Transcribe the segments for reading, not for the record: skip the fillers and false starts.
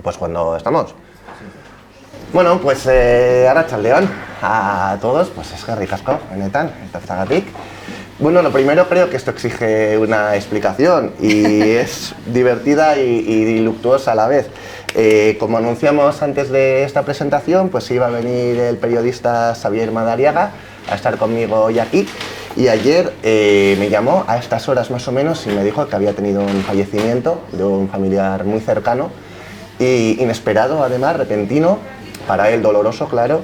Pues cuando estamos. Bueno, pues arratsaldeon a todos, pues es que ricasco, benetan, etortzagatik. Bueno, lo primero creo que esto exige una explicación y es divertida y luctuosa a la vez. Como anunciamos antes de esta presentación, pues iba a venir el periodista Xavier Madariaga a estar conmigo hoy aquí. Y ayer me llamó a estas horas más o menos y me dijo que había tenido un fallecimiento de un familiar muy cercano y inesperado, además, repentino, para él doloroso, claro,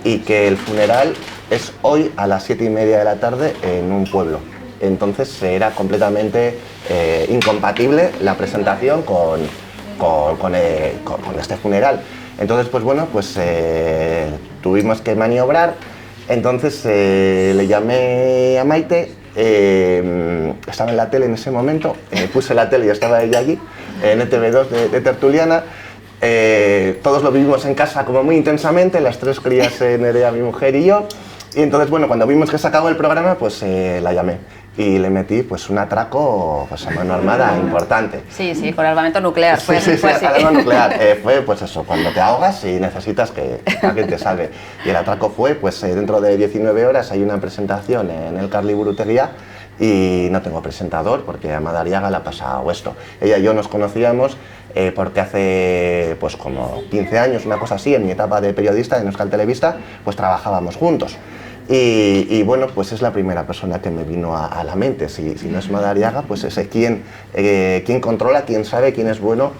y que el funeral es hoy a las 7:30 de la tarde en un pueblo. Entonces era completamente incompatible la presentación con este funeral. Entonces, pues bueno, pues tuvimos que maniobrar. Entonces le llamé a Maite, estaba en la tele en ese momento, puse la tele y estaba ella allí, en ETV2 de tertuliana. Todos lo vivimos en casa como muy intensamente, las tres crías, Nerea, mi mujer y yo. Y entonces, bueno, cuando vimos que se acabó el programa, pues la llamé y le metí pues un atraco pues, a mano armada importante. Sí, sí, con armamento nuclear. Sí, arma nuclear. Fue pues eso, cuando te ahogas y necesitas que alguien te salve. Y el atraco fue, pues dentro de 19 horas hay una presentación en el Carli Burutegia y no tengo presentador porque a Madariaga le ha pasado esto. Ella y yo nos conocíamos porque hace pues como 15 años, una cosa así, en mi etapa de periodista en Euskal Telebista, pues trabajábamos juntos. Y bueno, pues es la primera persona que me vino a la mente. Si no es Madariaga, pues es quien controla, quién sabe, quién es bueno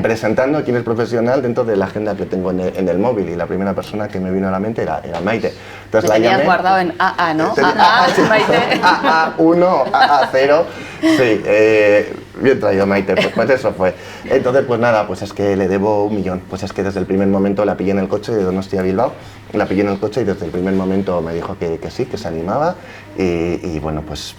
presentando, quién es profesional dentro de la agenda que tengo en el móvil. Y la primera persona que me vino a la mente era Maite. Entonces la llamé. Guardado en AA, ¿no? AA, Maite. AA1, AA0. Sí, bien traído, Maite, pues eso fue. Entonces, pues nada, pues es que le debo 1 millón. Pues es que desde el primer momento la pillé en el coche de Donostia a Bilbao, la pillé en el coche y desde el primer momento me dijo que sí, que se animaba y bueno, pues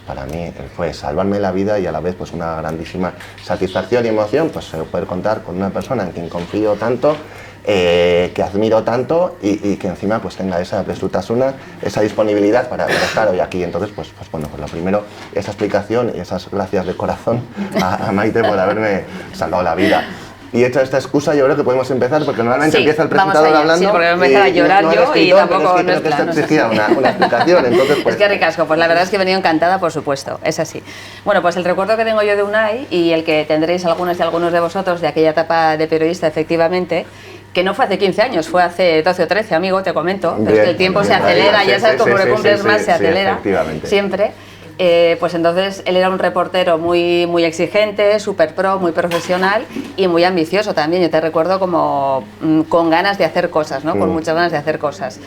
para mí fue salvarme la vida y a la vez pues una grandísima satisfacción y emoción, pues poder contar con una persona en quien confío tanto, que admiro tanto y que encima pues tenga esa prestutasuna, esa disponibilidad para estar hoy aquí. Entonces, pues bueno, pues lo primero, esa explicación y esas gracias de corazón a Maite por haberme salvado la vida. Y hecha esta excusa, yo creo que podemos empezar, porque normalmente empieza el presentador hablando. Sí, porque voy a empezar a llorar yo y tampoco pero es que creo que esto exigía una explicación. Entonces, pues, es que ricasco, pues la verdad es que he venido encantada, por supuesto, es así. Bueno, pues el recuerdo que tengo yo de Unai y el que tendréis algunos y algunos de vosotros de aquella etapa de periodista, efectivamente, que no fue hace 15 años, fue hace 12 o 13, amigo, te comento. Pero es que el tiempo se acelera, ya sabes, como le cumples más, se acelera siempre. Pues entonces él era un reportero muy exigente, súper pro, muy profesional y muy ambicioso también. Yo te recuerdo como con ganas de hacer cosas, ¿no? Con muchas ganas de hacer cosas.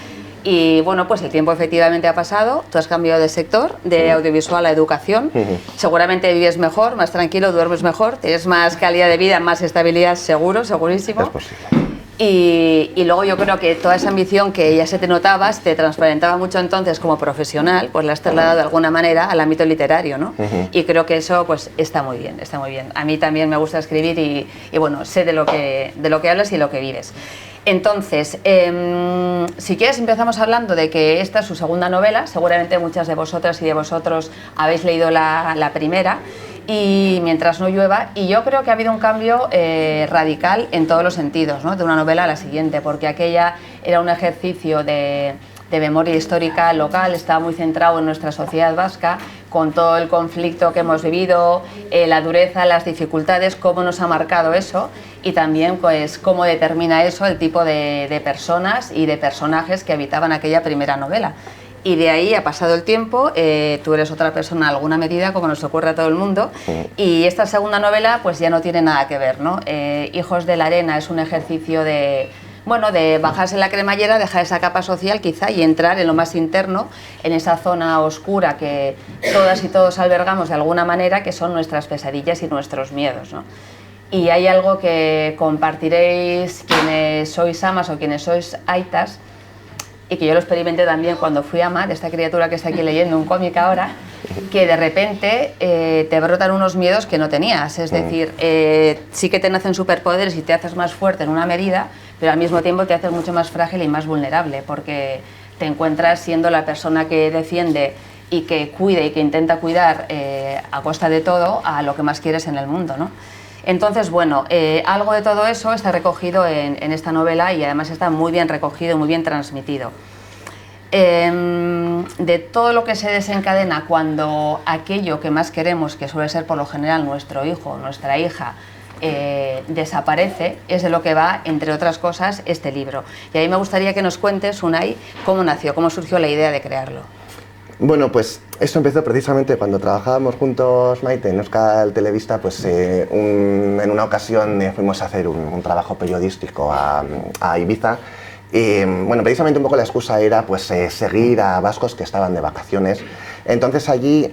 Y bueno, pues el tiempo efectivamente ha pasado, tú has cambiado de sector, de audiovisual a educación, seguramente vives mejor, más tranquilo, duermes mejor, tienes más calidad de vida, más estabilidad, seguro, segurísimo. Es posible. Y luego yo creo que toda esa ambición que ya se te notaba, te transparentaba mucho entonces como profesional, pues la has trasladado de alguna manera al ámbito literario, ¿no? Y creo que eso pues está muy bien, está muy bien. A mí también me gusta escribir y bueno, sé de lo que hablas y lo que vives. Entonces, si quieres empezamos hablando de que esta es su segunda novela, seguramente muchas de vosotras y de vosotros habéis leído la primera, y Mientras no llueva, y yo creo que ha habido un cambio radical en todos los sentidos, ¿no? De una novela a la siguiente, porque aquella era un ejercicio de memoria histórica local, estaba muy centrado en nuestra sociedad vasca, con todo el conflicto que hemos vivido, la dureza, las dificultades, cómo nos ha marcado eso y también pues cómo determina eso el tipo de personas y de personajes que habitaban aquella primera novela. Y de ahí ha pasado el tiempo, tú eres otra persona en alguna medida, como nos ocurre a todo el mundo, y esta segunda novela pues ya no tiene nada que ver, ¿no? Hijos de la arena es un ejercicio de bajarse la cremallera, dejar esa capa social quizá y entrar en lo más interno, en esa zona oscura que todas y todos albergamos de alguna manera, que son nuestras pesadillas y nuestros miedos, ¿no? Y hay algo que compartiréis quienes sois amas o quienes sois aitas, y que yo lo experimenté también cuando fui ama de esta criatura que está aquí leyendo un cómic ahora, que de repente te brotan unos miedos que no tenías, es decir, sí que te nacen superpoderes y te haces más fuerte en una medida, pero al mismo tiempo te haces mucho más frágil y más vulnerable, porque te encuentras siendo la persona que defiende y que cuida y que intenta cuidar a costa de todo a lo que más quieres en el mundo, ¿no? Entonces, bueno, algo de todo eso está recogido en esta novela y además está muy bien recogido, muy bien transmitido. De todo lo que se desencadena cuando aquello que más queremos, que suele ser por lo general nuestro hijo, nuestra hija, desaparece, es de lo que va, entre otras cosas, este libro. Y a mí me gustaría que nos cuentes, Unai, cómo nació, cómo surgió la idea de crearlo. Bueno, pues esto empezó precisamente cuando trabajábamos juntos, Maite, en Euskal Telebista, pues en una ocasión fuimos a hacer un trabajo periodístico a Ibiza. Y bueno, precisamente un poco la excusa era pues seguir a vascos que estaban de vacaciones. Entonces allí,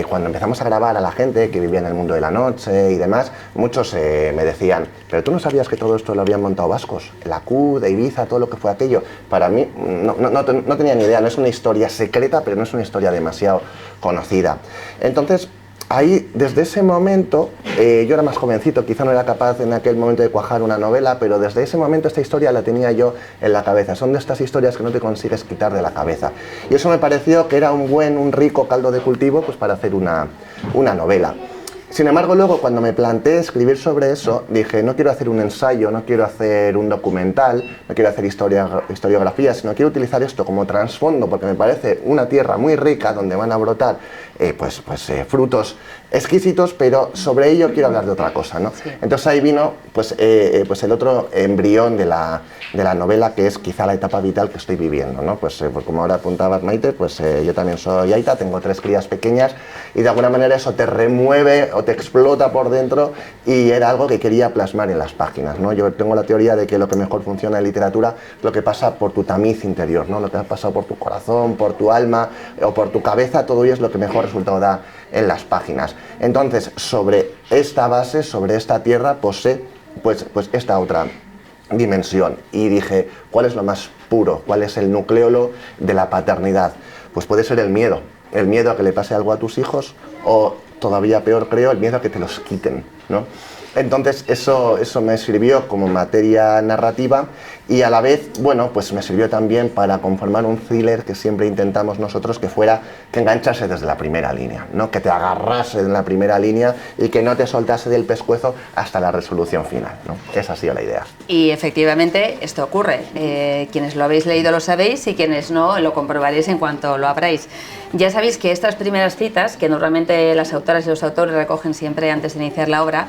cuando empezamos a grabar a la gente que vivía en el mundo de la noche y demás, muchos me decían, pero tú no sabías que todo esto lo habían montado vascos, la Q de Ibiza, todo lo que fue aquello. Para mí no tenía ni idea, no es una historia secreta, pero no es una historia demasiado conocida. Entonces, ahí, desde ese momento, yo era más jovencito, quizá no era capaz en aquel momento de cuajar una novela, pero desde ese momento esta historia la tenía yo en la cabeza. Son de estas historias que no te consigues quitar de la cabeza. Y eso me pareció que era un rico caldo de cultivo pues, para hacer una novela. Sin embargo, luego cuando me planteé escribir sobre eso, dije, no quiero hacer un ensayo, no quiero hacer un documental, no quiero hacer historiografía, sino quiero utilizar esto como trasfondo, porque me parece una tierra muy rica donde van a brotar frutos exquisitos, pero sobre ello quiero hablar de otra cosa, ¿no? Sí. Entonces ahí vino pues el otro embrión de la novela, que es quizá la etapa vital que estoy viviendo, ¿no? Pues como ahora apuntabas, Maite, pues yo también soy aita, tengo 3 crías pequeñas y de alguna manera eso te remueve o te explota por dentro y era algo que quería plasmar en las páginas, ¿no? Yo tengo la teoría de que lo que mejor funciona en literatura es lo que pasa por tu tamiz interior, ¿no? Lo que ha pasado por tu corazón, por tu alma o por tu cabeza, todo ello es lo que mejor resultado da en las páginas. Entonces, sobre esta base, sobre esta tierra, posee pues esta otra dimensión y dije, ¿cuál es lo más puro? ¿Cuál es el nucleolo de la paternidad? Pues puede ser el miedo a que le pase algo a tus hijos o, todavía peor creo, el miedo a que te los quiten, ¿no? Entonces eso me sirvió como materia narrativa y a la vez, bueno, pues me sirvió también para conformar un thriller que siempre intentamos nosotros que enganchase desde la primera línea, ¿no? Que te agarrase en la primera línea y que no te soltase del pescuezo hasta la resolución final, ¿no? Esa ha sido la idea. Y efectivamente esto ocurre. Quienes lo habéis leído lo sabéis y quienes no lo comprobaréis en cuanto lo abráis. Ya sabéis que estas primeras citas, que normalmente las autoras y los autores recogen siempre antes de iniciar la obra,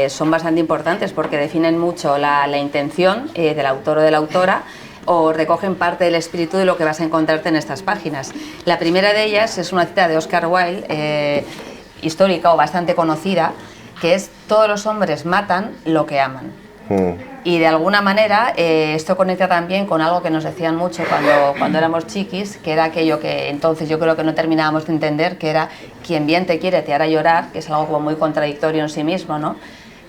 son bastante importantes porque definen mucho la intención del autor o de la autora o recogen parte del espíritu de lo que vas a encontrarte en estas páginas. La primera de ellas es una cita de Oscar Wilde, histórica o bastante conocida, que es: todos los hombres matan lo que aman. Y de alguna manera esto conecta también con algo que nos decían mucho cuando éramos chiquis, que era aquello que entonces yo creo que no terminábamos de entender, que era quien bien te quiere te hará llorar, que es algo como muy contradictorio en sí mismo, ¿no?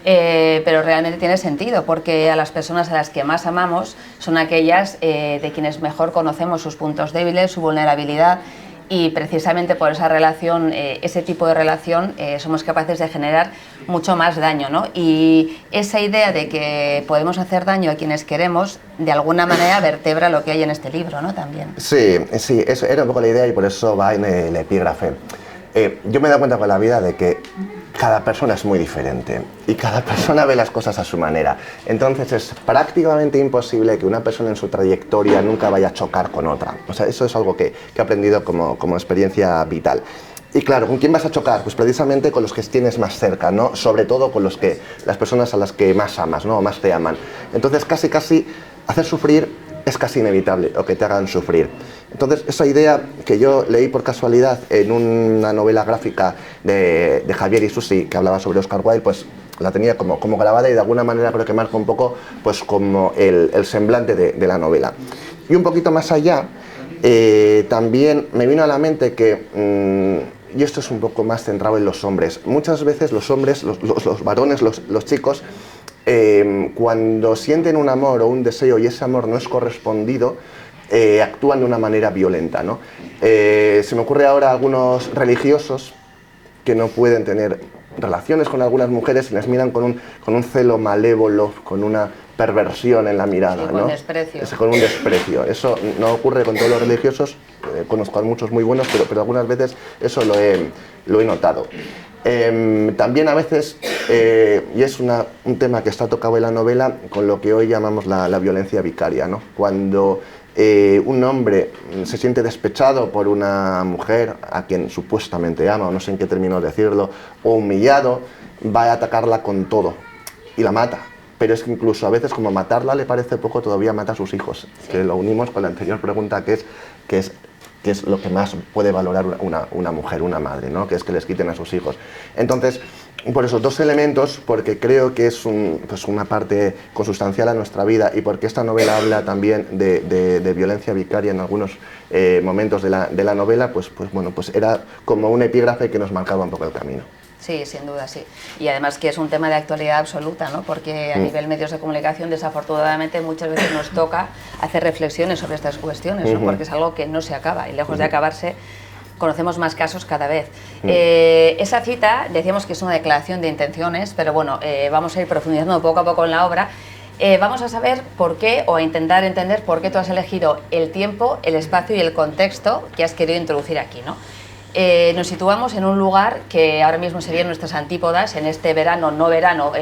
Pero realmente tiene sentido, porque a las personas a las que más amamos son aquellas de quienes mejor conocemos sus puntos débiles, su vulnerabilidad, y precisamente por esa relación, ese tipo de relación, somos capaces de generar mucho más daño, ¿no? Y esa idea de que podemos hacer daño a quienes queremos, de alguna manera vertebra lo que hay en este libro, ¿no? También. Sí, eso era un poco la idea y por eso va en el epígrafe. Yo me he dado cuenta con la vida de que cada persona es muy diferente y cada persona ve las cosas a su manera. Entonces es prácticamente imposible que una persona en su trayectoria nunca vaya a chocar con otra. O sea, eso es algo que he aprendido como experiencia vital. Y claro, ¿con quién vas a chocar? Pues precisamente con los que tienes más cerca, ¿no? Sobre todo con las personas a las que más amas, ¿no? O más te aman. Entonces casi hacer sufrir es casi inevitable, o que te hagan sufrir. Entonces, esa idea que yo leí por casualidad en una novela gráfica de Javier Isusi, que hablaba sobre Oscar Wilde, pues la tenía como grabada y de alguna manera creo que marca un poco pues como el semblante de la novela. Y un poquito más allá, también me vino a la mente que, y esto es un poco más centrado en los hombres, muchas veces los hombres, los varones, los chicos, cuando sienten un amor o un deseo y ese amor no es correspondido, actúan de una manera violenta, ¿no? Se me ocurre ahora algunos religiosos que no pueden tener relaciones con algunas mujeres y les miran con un celo malévolo, con una perversión en la mirada, sí, ¿no? Desprecio. Con un desprecio. Eso no ocurre con todos los religiosos, conozco a muchos muy buenos, pero algunas veces eso lo he notado. También a veces, y es un tema que está tocado en la novela, con lo que hoy llamamos la violencia vicaria, ¿no? Cuando un hombre se siente despechado por una mujer a quien supuestamente ama, o no sé en qué términos decirlo, o humillado, va a atacarla con todo y la mata. Pero es que incluso a veces, como matarla le parece poco, todavía mata a sus hijos. Sí. Que lo unimos con la anterior pregunta, que es lo que más puede valorar una mujer, una madre, ¿no? Que es que les quiten a sus hijos. Entonces, por esos dos elementos, porque creo que es una parte consustancial a nuestra vida y porque esta novela habla también de violencia vicaria en algunos momentos de la novela, pues era como un epígrafe que nos marcaba un poco el camino. Sí, sin duda, sí. Y además que es un tema de actualidad absoluta, ¿no? Porque a nivel medios de comunicación, desafortunadamente, muchas veces nos toca hacer reflexiones sobre estas cuestiones, ¿no? Porque es algo que no se acaba y lejos de acabarse, conocemos más casos cada vez. Esa cita, decíamos que es una declaración de intenciones, pero bueno, vamos a ir profundizando poco a poco en la obra. Vamos a saber por qué, o a intentar entender por qué tú has elegido el tiempo, el espacio y el contexto que has querido introducir aquí, ¿no? Nos situamos en un lugar que ahora mismo serían nuestras antípodas en este verano, no verano,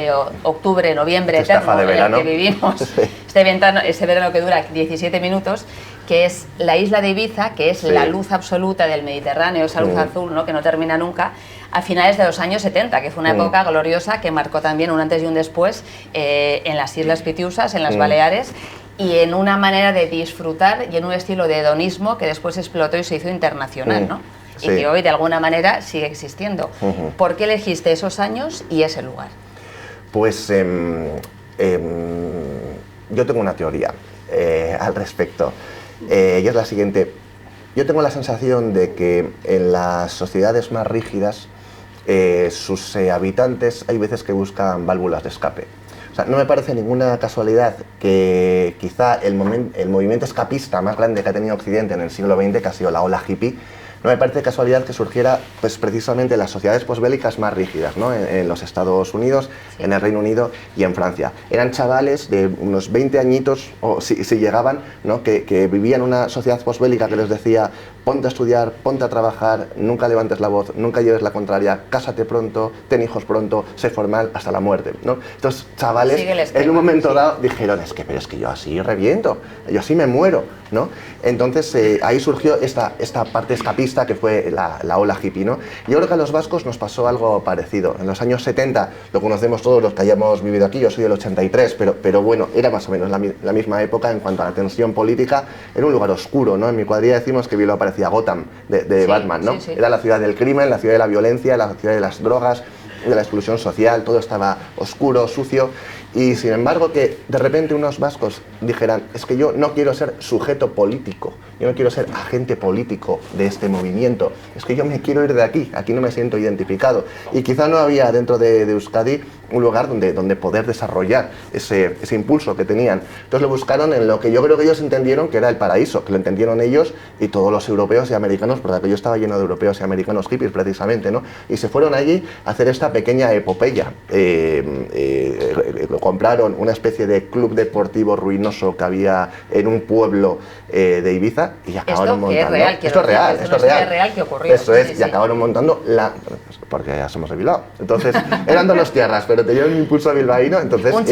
octubre, noviembre eterno en el que vivimos, sí. este verano que dura 17 minutos, que es la isla de Ibiza, que es la luz absoluta del Mediterráneo, esa luz azul, ¿no? Que no termina nunca, a finales de los años 70, que fue una época gloriosa que marcó también un antes y un después en las Islas Pitiusas, en las Baleares, y en una manera de disfrutar y en un estilo de hedonismo que después explotó y se hizo internacional, ¿no? Y que hoy de alguna manera sigue existiendo. ¿Por qué elegiste esos años y ese lugar? Pues yo tengo una teoría al respecto, y es la siguiente. Yo tengo la sensación de que en las sociedades más rígidas sus habitantes hay veces que buscan válvulas de escape. O sea, no me parece ninguna casualidad que quizá el movimiento escapista más grande que ha tenido Occidente en el siglo XX, que ha sido la ola hippie, no me parece casualidad que surgiera pues, precisamente en las sociedades posbélicas más rígidas, ¿no? En los Estados Unidos, en el Reino Unido y en Francia. Eran chavales de unos 20 añitos, o si llegaban, ¿no? que vivían una sociedad posbélica que les decía: ponte a estudiar, ponte a trabajar, nunca levantes la voz, nunca lleves la contraria, cásate pronto, ten hijos pronto, sé formal hasta la muerte, ¿no? Estos chavales en un momento dado dijeron: pero es que yo así reviento, yo así me muero, ¿no? Entonces ahí surgió esta parte escapista que fue la ola hippie, ¿no? Yo creo que a los vascos nos pasó algo parecido. En los años 70, lo conocemos todos los que hayamos vivido aquí, yo soy del 83, pero bueno, era más o menos la misma época en cuanto a la tensión política. Era un lugar oscuro, ¿no? En mi cuadrilla decimos que Bilbao parecía Gotham de Batman, ¿no? Sí. Era la ciudad del crimen, la ciudad de la violencia, la ciudad de las drogas, de la exclusión social, todo estaba oscuro, sucio. Y sin embargo que de repente unos vascos dijeran: es que yo no quiero ser sujeto político, yo no quiero ser agente político de este movimiento, es que yo me quiero ir de aquí no me siento identificado. Y quizá no había dentro de Euskadi un lugar donde poder desarrollar ese impulso que tenían. Entonces lo buscaron en lo que yo creo que ellos entendieron que era el paraíso, que lo entendieron ellos y todos los europeos y americanos, porque aquello estaba lleno de europeos y americanos hippies precisamente, ¿no? Y se fueron allí a hacer esta pequeña epopeya. Compraron una especie de club deportivo ruinoso que había en un pueblo de Ibiza y acabaron montando... Esto es real, esto es real que ocurrió. Eso es, y acabaron montando porque ya somos de Bilbao. Entonces, eran dos tierras, pero tenían un impulso bilbaíno, entonces un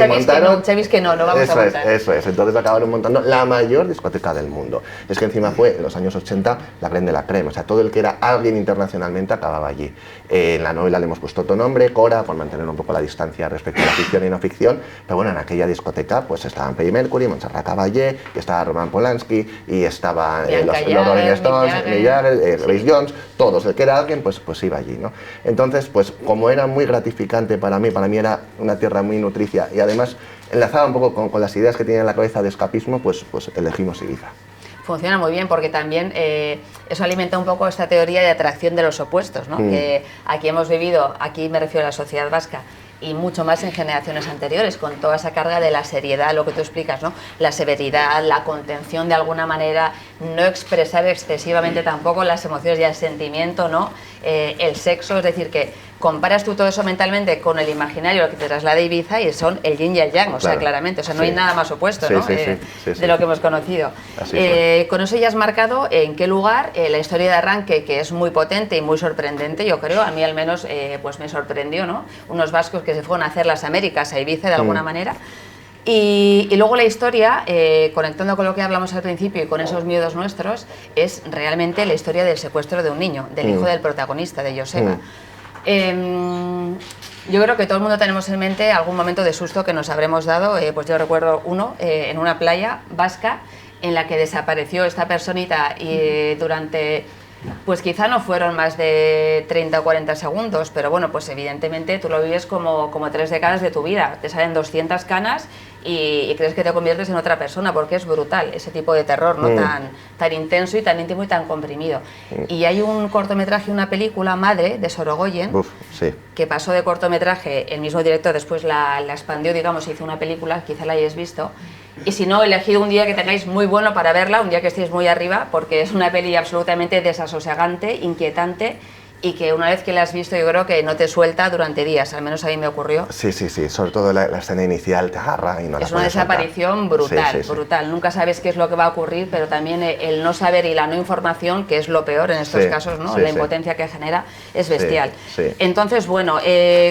Chevis que no vamos a montar. Eso es, entonces acabaron montando la mayor discoteca del mundo. Es que encima fue, en los años 80, la crème de la crème, o sea, todo el que era alguien internacionalmente acababa allí. En la novela le hemos puesto otro nombre, Cora, por mantener un poco la distancia respecto a la ficción y no ficción, pero bueno, en aquella discoteca pues estaban Freddie Mercury, Montserrat Caballé, estaba Roman Polanski, y estaban los Rolling Stones, Mick Jagger, Grace Jones, todos, el que era alguien pues iba allí, ¿no? Entonces, pues como era muy gratificante para mí era una tierra muy nutricia y además enlazaba un poco con las ideas que tenía en la cabeza de escapismo, pues elegimos Ibiza. Funciona muy bien porque también eso alimenta un poco esta teoría de atracción de los opuestos, ¿no? Que aquí hemos vivido, aquí me refiero a la sociedad vasca, y mucho más en generaciones anteriores, con toda esa carga de la seriedad, lo que tú explicas, ¿no? La severidad, la contención de alguna manera, no expresar excesivamente tampoco las emociones y el sentimiento, ¿no? El sexo, es decir, que comparas tú todo eso mentalmente con el imaginario que te traslada Ibiza y son el yin y el yang, o sea, claramente, o sea, no hay nada más opuesto, ¿no? De lo que hemos conocido. Con eso ya has marcado en qué lugar la historia de arranque, que es muy potente y muy sorprendente, yo creo, a mí al menos pues me sorprendió, ¿no? Unos vascos que se fueron a hacer las Américas a Ibiza de alguna manera. Y luego la historia, conectando con lo que hablamos al principio y con esos miedos nuestros, es realmente la historia del secuestro de un niño, del hijo del protagonista, de Joseba. Yo creo que todo el mundo tenemos en mente algún momento de susto que nos habremos dado, pues yo recuerdo uno en una playa vasca en la que desapareció esta personita y durante... Pues quizá no fueron más de 30 o 40 segundos, pero bueno, pues evidentemente tú lo vives como 3 décadas de tu vida. Te salen 200 canas y crees que te conviertes en otra persona, porque es brutal ese tipo de terror, ¿no? Tan intenso y tan íntimo y tan comprimido. Y hay un cortometraje, una película, Madre, de Sorogoyen, que pasó de cortometraje, el mismo director después la expandió, digamos, hizo una película, quizá la hayáis visto. Y si no, elegid un día que tengáis muy bueno para verla, un día que estéis muy arriba, porque es una peli absolutamente desasosegante, inquietante, y que una vez que la has visto yo creo que no te suelta durante días, al menos a mí me ocurrió. Sí, sobre todo la escena inicial te agarra y no la puedes soltar. Es una desaparición brutal, brutal. Nunca sabes qué es lo que va a ocurrir, pero también el no saber y la no información, que es lo peor en estos casos, ¿no? La impotencia que genera es bestial. Entonces, bueno,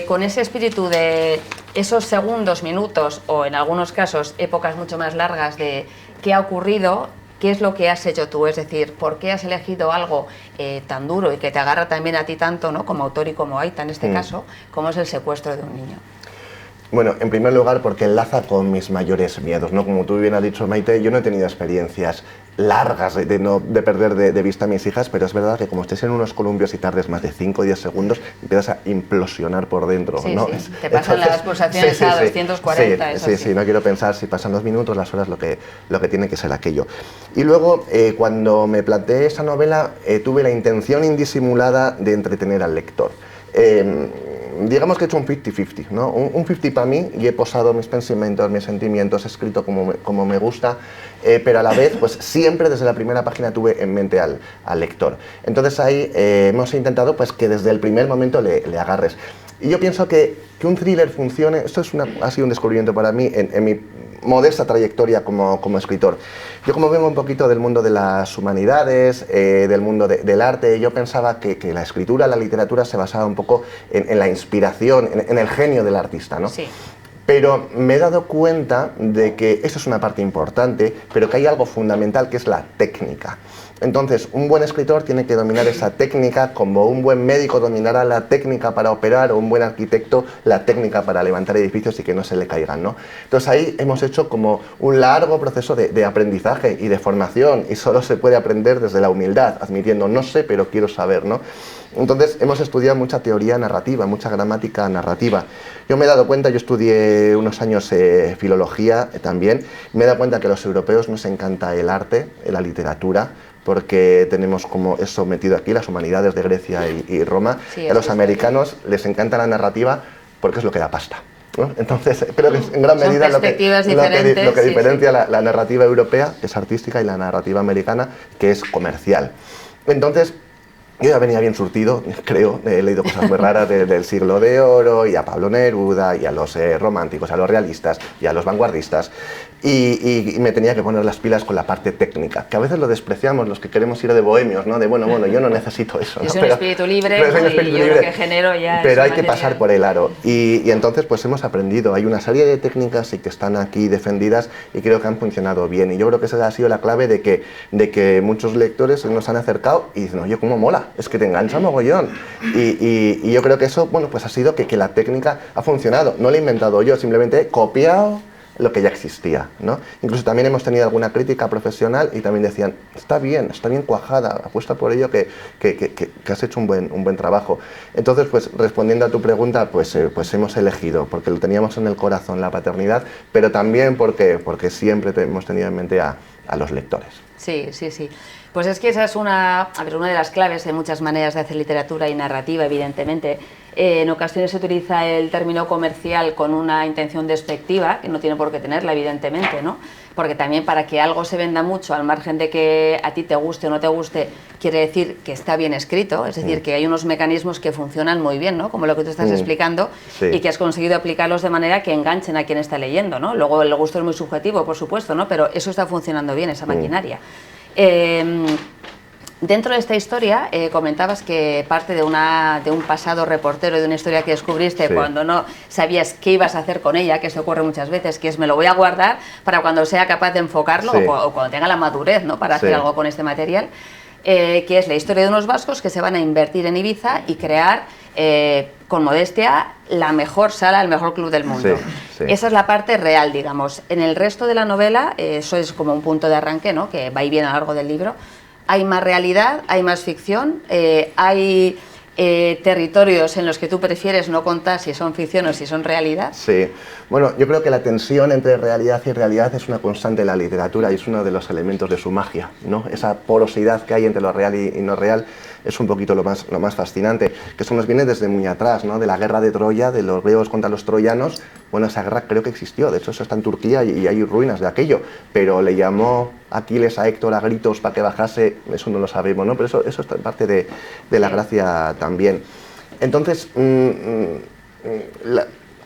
con ese espíritu de esos segundos, minutos o en algunos casos épocas mucho más largas de qué ha ocurrido, qué es lo que has hecho tú, es decir, por qué has elegido algo tan duro y que te agarra también a ti tanto, ¿no? Como autor y como Aita en este caso, como es el secuestro de un niño. Bueno, en primer lugar porque enlaza con mis mayores miedos, ¿no? Como tú bien has dicho, Maite, yo no he tenido experiencias largas de perder de vista a mis hijas, pero es verdad que como estés en unos columpios y tardes más de 5 o 10 segundos, empiezas a implosionar por dentro, ¿no? Te pasan las pulsaciones a 240. Sí, no quiero pensar si pasan los minutos, las horas, lo que tiene que ser aquello. Y luego, cuando me planteé esa novela, tuve la intención indisimulada de entretener al lector. Digamos que he hecho un 50-50, ¿no? Un 50 para mí y he posado mis pensamientos, mis sentimientos, he escrito como me gusta, pero a la vez, pues siempre desde la primera página tuve en mente al lector. Entonces ahí hemos intentado pues que desde el primer momento le agarres. Y yo pienso que un thriller funcione, esto ha sido un descubrimiento para mí en mi modesta trayectoria como escritor. Yo como vengo un poquito del mundo de las humanidades, del mundo del arte, yo pensaba que la escritura, la literatura se basaba un poco en la inspiración, en el genio del artista, ¿no? Sí. Pero me he dado cuenta de que eso es una parte importante, pero que hay algo fundamental que es la técnica. Entonces, un buen escritor tiene que dominar esa técnica, como un buen médico dominará la técnica para operar, o un buen arquitecto la técnica para levantar edificios y que no se le caigan, ¿no? Entonces ahí hemos hecho como un largo proceso de aprendizaje y de formación, y solo se puede aprender desde la humildad, admitiendo no sé, pero quiero saber, ¿no? Entonces hemos estudiado mucha teoría narrativa, mucha gramática narrativa. Yo me he dado cuenta, yo estudié unos años filología también, me he dado cuenta que a los europeos nos encanta el arte, la literatura, porque tenemos como eso metido aquí, las humanidades de Grecia y Roma, y a los americanos les encanta la narrativa porque es lo que da pasta, ¿no? Entonces creo que es en gran medida lo que diferencia la narrativa europea, que es artística, y la narrativa americana, que es comercial. Entonces, yo ya venía bien surtido, creo, he leído cosas muy raras del siglo de oro, y a Pablo Neruda, y a los románticos, a los realistas, y a los vanguardistas, y me tenía que poner las pilas con la parte técnica, que a veces lo despreciamos los que queremos ir de bohemios, ¿no? De bueno, yo no necesito eso, ¿no? Yo soy un espíritu libre, y yo lo que genero ya pero hay que pasar por el aro, y entonces pues hemos aprendido, hay una serie de técnicas y que están aquí defendidas y creo que han funcionado bien, y yo creo que esa ha sido la clave de que muchos lectores nos han acercado y dicen, oye, ¿cómo mola? Es que te engancha mogollón. Y yo creo que eso, bueno, pues ha sido que la técnica ha funcionado. No la he inventado yo, simplemente he copiado lo que ya existía, ¿no? Incluso también hemos tenido alguna crítica profesional y también decían, está bien cuajada, apuesta por ello que has hecho un buen trabajo. Entonces, pues respondiendo a tu pregunta, pues hemos elegido, porque lo teníamos en el corazón, la paternidad, pero también porque siempre hemos tenido en mente a a los lectores. Sí, sí, sí. Pues es que esa es una de las claves. Hay muchas maneras de hacer literatura y narrativa, evidentemente. En ocasiones se utiliza el término comercial con una intención despectiva, que no tiene por qué tenerla, evidentemente, ¿no? Porque también para que algo se venda mucho, al margen de que a ti te guste o no te guste, quiere decir que está bien escrito, es decir, que hay unos mecanismos que funcionan muy bien, ¿no? Como lo que tú estás explicando, y que has conseguido aplicarlos de manera que enganchen a quien está leyendo, ¿no? Luego el gusto es muy subjetivo, por supuesto, ¿no? Pero eso está funcionando bien, esa maquinaria. Dentro de esta historia comentabas que parte de un pasado reportero, de una historia que descubriste cuando no sabías qué ibas a hacer con ella, que se ocurre muchas veces, que es me lo voy a guardar para cuando sea capaz de enfocarlo o cuando tenga la madurez, ¿no? Para hacer algo con este material, que es la historia de unos vascos que se van a invertir en Ibiza y crear con modestia la mejor sala, el mejor club del mundo. Esa es la parte real, digamos. En el resto de la novela, eso es como un punto de arranque, ¿no? Que va y viene a lo largo del libro. Hay más realidad, hay más ficción, hay territorios en los que tú prefieres no contar si son ficción o si son realidad. Sí, bueno, yo creo que la tensión entre realidad y realidad es una constante en la literatura y es uno de los elementos de su magia, ¿no? Esa porosidad que hay entre lo real y no real es un poquito lo más fascinante, que eso nos viene desde muy atrás, ¿no? De la guerra de Troya, de los griegos contra los troyanos. Bueno, esa guerra creo que existió, de hecho eso está en Turquía y hay ruinas de aquello, pero le llamó Aquiles a Héctor a gritos para que bajase, eso no lo sabemos, ¿no? Pero eso está en parte de la gracia también. Entonces,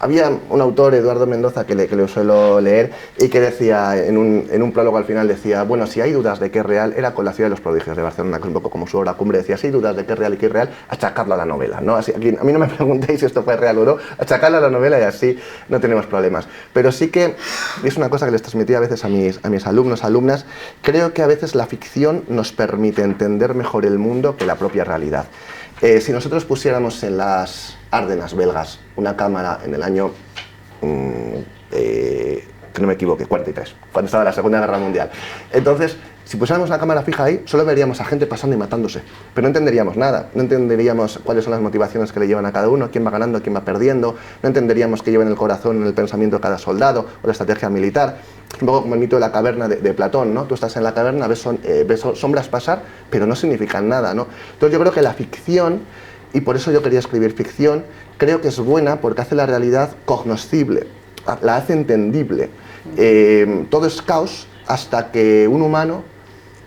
había un autor, Eduardo Mendoza, que le suelo leer y que decía, en un prólogo al final decía, bueno, si hay dudas de qué es real, era con la ciudad de los prodigios de Barcelona, que es un poco como su obra cumbre, decía, si hay dudas de qué es real y qué es real, achacarlo a la novela, ¿no? Así, aquí, a mí no me preguntéis si esto fue real o no, achacarlo a la novela y así no tenemos problemas. Pero sí que es una cosa que les transmití a veces a mis alumnos, alumnas, creo que a veces la ficción nos permite entender mejor el mundo que la propia realidad. Si nosotros pusiéramos en las Ardenas belgas una cámara en el año, que no me equivoque, 43, cuando estaba la Segunda Guerra Mundial, entonces, si pusiéramos una cámara fija ahí, solo veríamos a gente pasando y matándose, pero no entenderíamos nada, no entenderíamos cuáles son las motivaciones que le llevan a cada uno, quién va ganando, quién va perdiendo, no entenderíamos qué lleva en el corazón, en el pensamiento de cada soldado o la estrategia militar. Es un poco como el mito de la caverna de Platón, ¿no? Tú estás en la caverna, ves sombras pasar, pero no significan nada, ¿no? Entonces yo creo que la ficción, y por eso yo quería escribir ficción, creo que es buena porque hace la realidad cognoscible, la hace entendible. Todo es caos hasta que un humano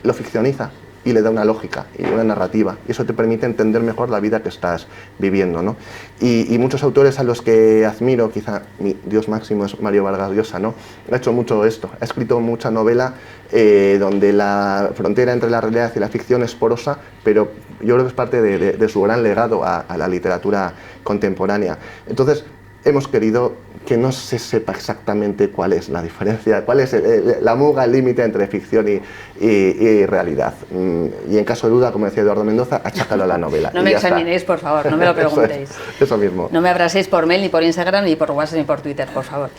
lo ficcioniza y le da una lógica y una narrativa, y eso te permite entender mejor la vida que estás viviendo, ¿no? Y muchos autores a los que admiro, quizá mi dios máximo es Mario Vargas Llosa, ¿no? Ha hecho mucho esto, ha escrito mucha novela donde la frontera entre la realidad y la ficción es porosa, pero yo creo que es parte de su gran legado a la literatura contemporánea. Entonces, hemos querido que no se sepa exactamente cuál es la diferencia, cuál es la muga, el límite entre ficción y realidad. Y en caso de duda, como decía Eduardo Mendoza, achácalo a la novela. No me examinéis, por favor, no me lo preguntéis. Eso mismo. No me abraséis por mail, ni por Instagram, ni por WhatsApp, ni por Twitter, por favor.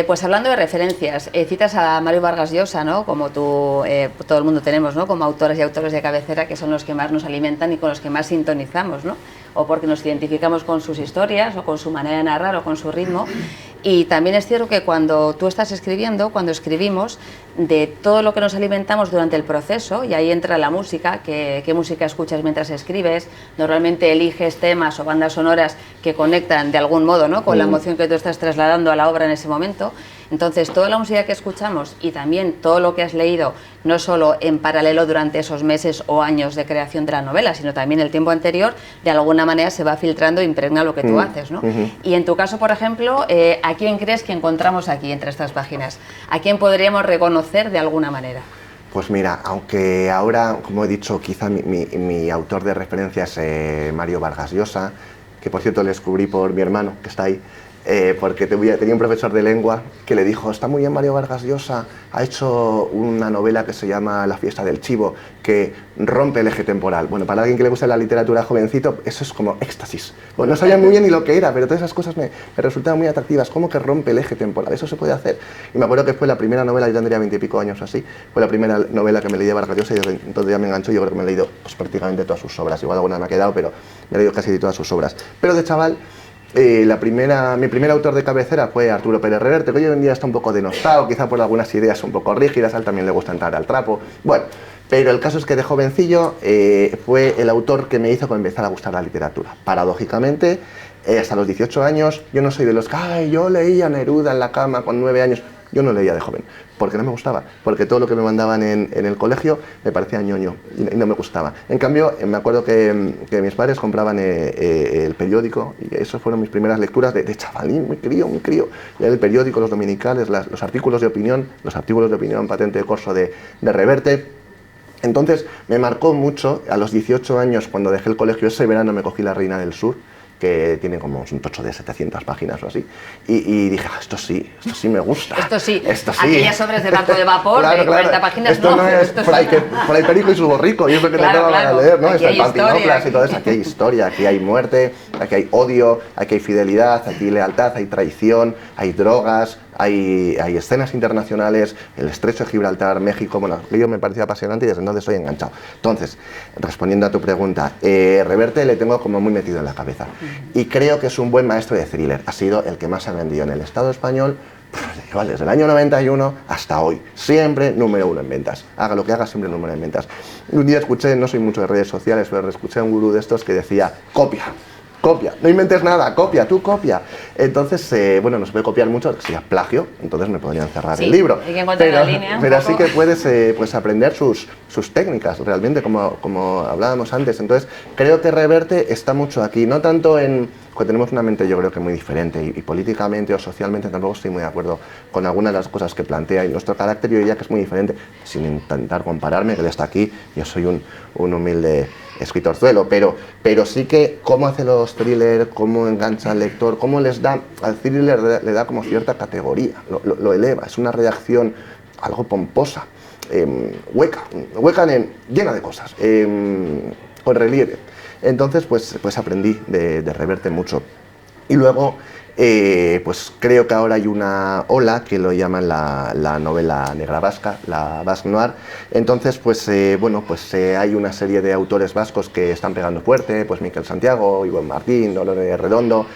Pues hablando de referencias, citas a Mario Vargas Llosa, ¿no? Como tú, todo el mundo tenemos, ¿no? Como autores y autores de cabecera, que son los que más nos alimentan y con los que más sintonizamos, ¿no? O porque nos identificamos con sus historias o con su manera de narrar o con su ritmo. Y también es cierto que cuando tú estás escribiendo, cuando escribimos, de todo lo que nos alimentamos durante el proceso, y ahí entra la música, qué música escuchas mientras escribes, normalmente eliges temas o bandas sonoras que conectan de algún modo, ¿no? Con la emoción que tú estás trasladando a la obra en ese momento. Entonces, toda la música que escuchamos y también todo lo que has leído, no solo en paralelo durante esos meses o años de creación de la novela, sino también el tiempo anterior, de alguna manera se va filtrando e impregna lo que tú haces, ¿no? Y en tu caso, por ejemplo, ¿a quién crees que encontramos aquí entre estas páginas? ¿A quién podríamos reconocer de alguna manera? Pues mira, aunque ahora, como he dicho, quizá mi autor de referencia es Mario Vargas Llosa, que por cierto le descubrí por mi hermano, que está ahí, porque tenía un profesor de lengua que le dijo, está muy bien Mario Vargas Llosa, ha hecho una novela que se llama La fiesta del chivo, que rompe el eje temporal. Bueno, para alguien que le gusta la literatura jovencito, eso es como éxtasis. Bueno, no sabía muy bien ni lo que era, pero todas esas cosas me resultaban muy atractivas. ¿Cómo que rompe el eje temporal? Eso se puede hacer. Y me acuerdo que fue la primera novela, yo tendría 20 y pico años así, fue la primera novela que me leí de Vargas Llosa y desde entonces ya me enganchó. Yo creo que me he leído pues, prácticamente todas sus obras, igual alguna me ha quedado, pero me he leído casi todas sus obras. Pero de chaval, mi primer autor de cabecera fue Arturo Pérez Reverte, que hoy en día está un poco denostado, quizá por algunas ideas un poco rígidas, a él también le gusta entrar al trapo. Bueno, pero el caso es que de jovencillo fue el autor que me hizo empezar a gustar la literatura. Paradójicamente, hasta los 18 años, yo no soy de los que, ay, yo leía Neruda en la cama con 9 años. Yo no leía de joven, porque no me gustaba, porque todo lo que me mandaban en el colegio me parecía ñoño y no me gustaba. En cambio, me acuerdo que mis padres compraban el periódico y esas fueron mis primeras lecturas de chavalín, muy crío. Leer el periódico, los dominicales, los artículos de opinión patente de corso de Reverte. Entonces me marcó mucho, a los 18 años, cuando dejé el colegio, ese verano me cogí La Reina del Sur, que tiene como un tocho de 700 páginas o así, y dije, esto sí me gusta. Esto sí. Aquellas obras de barco de vapor, claro, de 40 páginas, esto no es Fray Perico y su borrico, y es lo que te acabas de leer, ¿no? Está el Pantinoplas y todo eso. Aquí hay historia, aquí hay muerte, aquí hay odio, aquí hay fidelidad, aquí hay lealtad, hay traición, hay drogas, hay escenas internacionales, el Estrecho de Gibraltar, México. Bueno, aquello me parecía apasionante y desde entonces estoy enganchado. Entonces, respondiendo a tu pregunta, Reverte le tengo como muy metido en la cabeza y creo que es un buen maestro de thriller. Ha sido el que más ha vendido en el Estado español, desde el año 91 hasta hoy. Siempre número 1 en ventas. Haga lo que haga, siempre número en ventas. Un día escuché, no soy mucho de redes sociales, pero escuché a un gurú de estos que decía, copia, no inventes nada, copia. Entonces, bueno, no se puede copiar mucho, si es plagio, entonces me podrían cerrar el libro. Hay que encontrar la línea. Pero sí que puedes pues aprender sus técnicas, realmente, como hablábamos antes. Entonces, creo que Reverte está mucho aquí, no tanto en... Porque tenemos una mente, yo creo que muy diferente, y políticamente o socialmente tampoco estoy muy de acuerdo con algunas de las cosas que plantea, y nuestro carácter yo diría que es muy diferente, sin intentar compararme, que él está aquí, yo soy un humilde escritorzuelo, pero sí que cómo hace los thrillers, cómo engancha al lector, cómo les da, al thriller le da como cierta categoría, lo eleva, es una redacción algo pomposa, hueca, llena de cosas, con relieve. Entonces, pues aprendí de Reverte mucho. Y luego, pues creo que ahora hay una ola que lo llaman la novela negra vasca, la Basque Noir. Entonces, pues bueno, pues hay una serie de autores vascos que están pegando fuerte, pues Miquel Santiago, Iván Martín, Dolores Redondo,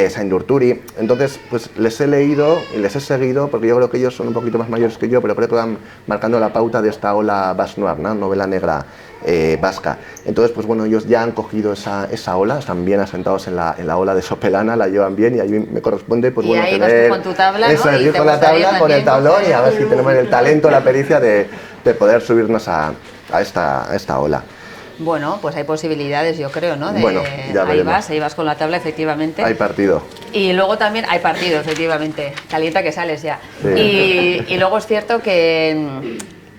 Saint Urturi. Entonces, pues les he leído y les he seguido, porque yo creo que ellos son un poquito más mayores que yo, pero creo que van marcando la pauta de esta ola Basque Noir, ¿no? Novela negra vasca. Entonces, pues bueno, ellos ya han cogido esa ola, están bien asentados en la ola de Sopelana, la llevan bien, y ahí me corresponde, pues y bueno, ahí tener... vas con tu tabla, eso, ¿no? ir con la tabla, con el tablón, y a ver si tenemos el talento, la pericia de poder subirnos a esta ola. Bueno, pues hay posibilidades, yo creo, ¿no? Bueno, ya ahí veremos. vas con la tabla, efectivamente. Hay partido. Y luego también hay partido, efectivamente. Calienta que sales ya. Sí. Y luego es cierto que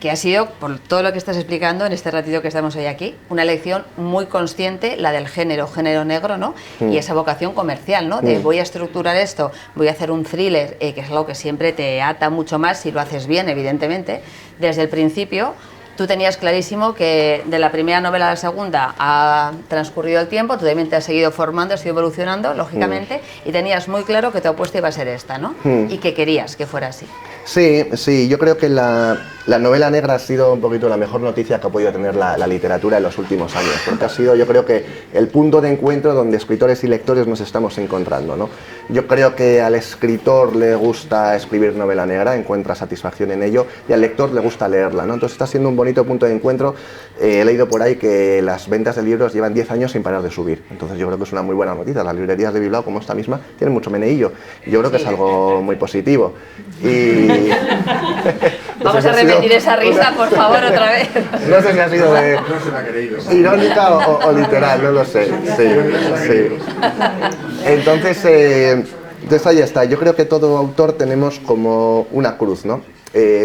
ha sido, por todo lo que estás explicando en este ratito que estamos hoy aquí, una elección muy consciente, la del género negro, ¿no? Y esa vocación comercial, ¿no? De voy a estructurar esto, voy a hacer un thriller, que es algo que siempre te ata mucho más si lo haces bien, evidentemente. Desde el principio, tú tenías clarísimo que de la primera novela a la segunda ha transcurrido el tiempo, tú también te has seguido formando, has ido evolucionando, lógicamente, y tenías muy claro que tu apuesta iba a ser esta, ¿no? Y que querías que fuera así. Sí, yo creo que la novela negra ha sido un poquito la mejor noticia que ha podido tener la literatura en los últimos años, porque ha sido, yo creo que el punto de encuentro donde escritores y lectores nos estamos encontrando, ¿no? Yo creo que al escritor le gusta escribir novela negra, encuentra satisfacción en ello, y al lector le gusta leerla, ¿no? Entonces está siendo un bonito punto de encuentro. He leído por ahí que las ventas de libros llevan 10 años sin parar de subir, entonces yo creo que es una muy buena noticia. Las librerías de Bilbao, como esta misma, tienen mucho meneillo, y yo creo que es algo muy positivo. Y vamos a repetir esa risa, por favor, otra vez. No sé si ha sido de irónica o literal, no lo sé. Sí. Entonces ahí está. Yo creo que todo autor tenemos como una cruz, ¿no?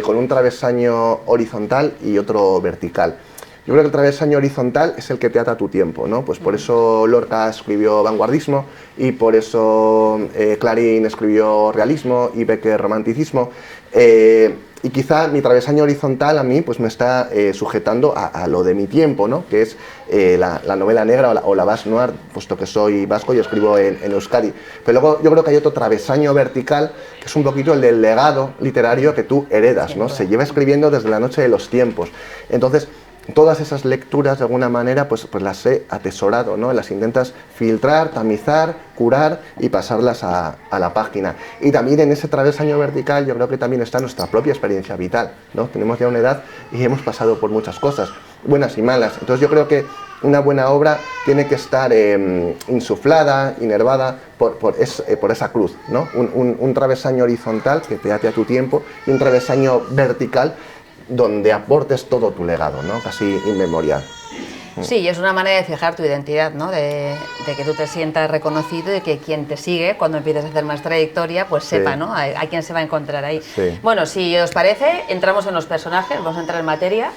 Con un travesaño horizontal y otro vertical. Yo creo que el travesaño horizontal es el que te ata tu tiempo, ¿no? Pues por eso Lorca escribió vanguardismo, y por eso Clarín escribió realismo y Becker romanticismo. Y quizá mi travesaño horizontal a mí pues me está sujetando a lo de mi tiempo, ¿no? Que es la novela negra o la Basque Noir, puesto que soy vasco y escribo en Euskadi. Pero luego yo creo que hay otro travesaño vertical, que es un poquito el del legado literario que tú heredas, ¿no? Se lleva escribiendo desde la noche de los tiempos. Entonces, todas esas lecturas de alguna manera pues las he atesorado, ¿no? Las intentas filtrar, tamizar, curar y pasarlas a la página. Y también en ese travesaño vertical yo creo que también está nuestra propia experiencia vital, ¿no? Tenemos ya una edad y hemos pasado por muchas cosas, buenas y malas. Entonces yo creo que una buena obra tiene que estar insuflada, inervada por esa cruz, ¿no? Un travesaño horizontal que te ate a tu tiempo y un travesaño vertical donde aportes todo tu legado, ¿no? Casi inmemorial. Sí, es una manera de fijar tu identidad, ¿no? De que tú te sientas reconocido y que quien te sigue, cuando empieces a hacer más trayectoria, pues sepa, ¿no? A quién se va a encontrar ahí. Sí. Bueno, si os parece, entramos en los personajes, vamos a entrar en materia.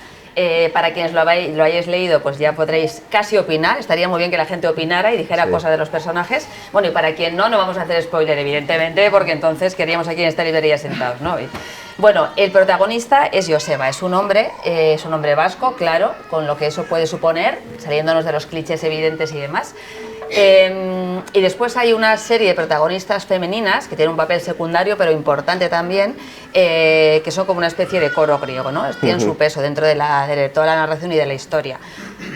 Para quienes lo hayáis leído, pues ya podréis casi opinar. Estaría muy bien que la gente opinara y dijera cosas de los personajes. Bueno, y para quien no vamos a hacer spoiler, evidentemente, porque entonces quedaríamos aquí en esta librería sentados, ¿no? Bueno, el protagonista es Joseba, es un hombre vasco, claro, con lo que eso puede suponer, saliéndonos de los clichés evidentes y demás. Y después hay una serie de protagonistas femeninas que tienen un papel secundario pero importante también, que son como una especie de coro griego, ¿no? Tienen su peso dentro de toda la narración y de la historia.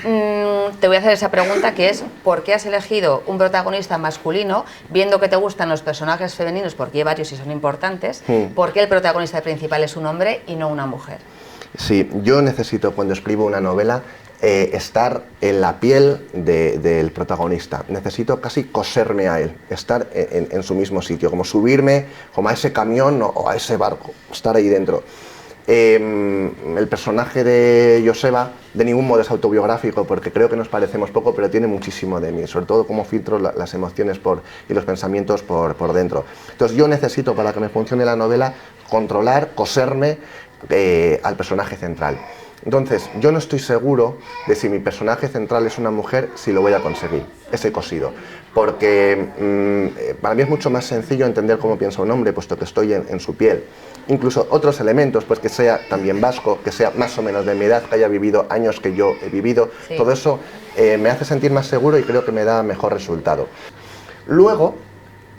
Te voy a hacer esa pregunta, que es ¿por qué has elegido un protagonista masculino, viendo que te gustan los personajes femeninos, porque hay varios y son importantes? ¿Por qué el protagonista principal es un hombre y no una mujer? Sí, yo necesito, cuando escribo una novela, estar en la piel del protagonista. Necesito casi coserme a él, estar en su mismo sitio, como subirme como a ese camión o a ese barco, estar ahí dentro. El personaje de Joseba de ningún modo es autobiográfico, porque creo que nos parecemos poco, pero tiene muchísimo de mí, sobre todo cómo filtro las emociones y los pensamientos por dentro. Entonces yo necesito, para que me funcione la novela, controlar, coserme al personaje central. Entonces, yo no estoy seguro de si mi personaje central es una mujer, si lo voy a conseguir, ese cosido. Porque para mí es mucho más sencillo entender cómo piensa un hombre, puesto que estoy en su piel. Incluso otros elementos, pues que sea también vasco, que sea más o menos de mi edad, que haya vivido años que yo he vivido, sí. Todo eso me hace sentir más seguro y creo que me da mejor resultado. Luego,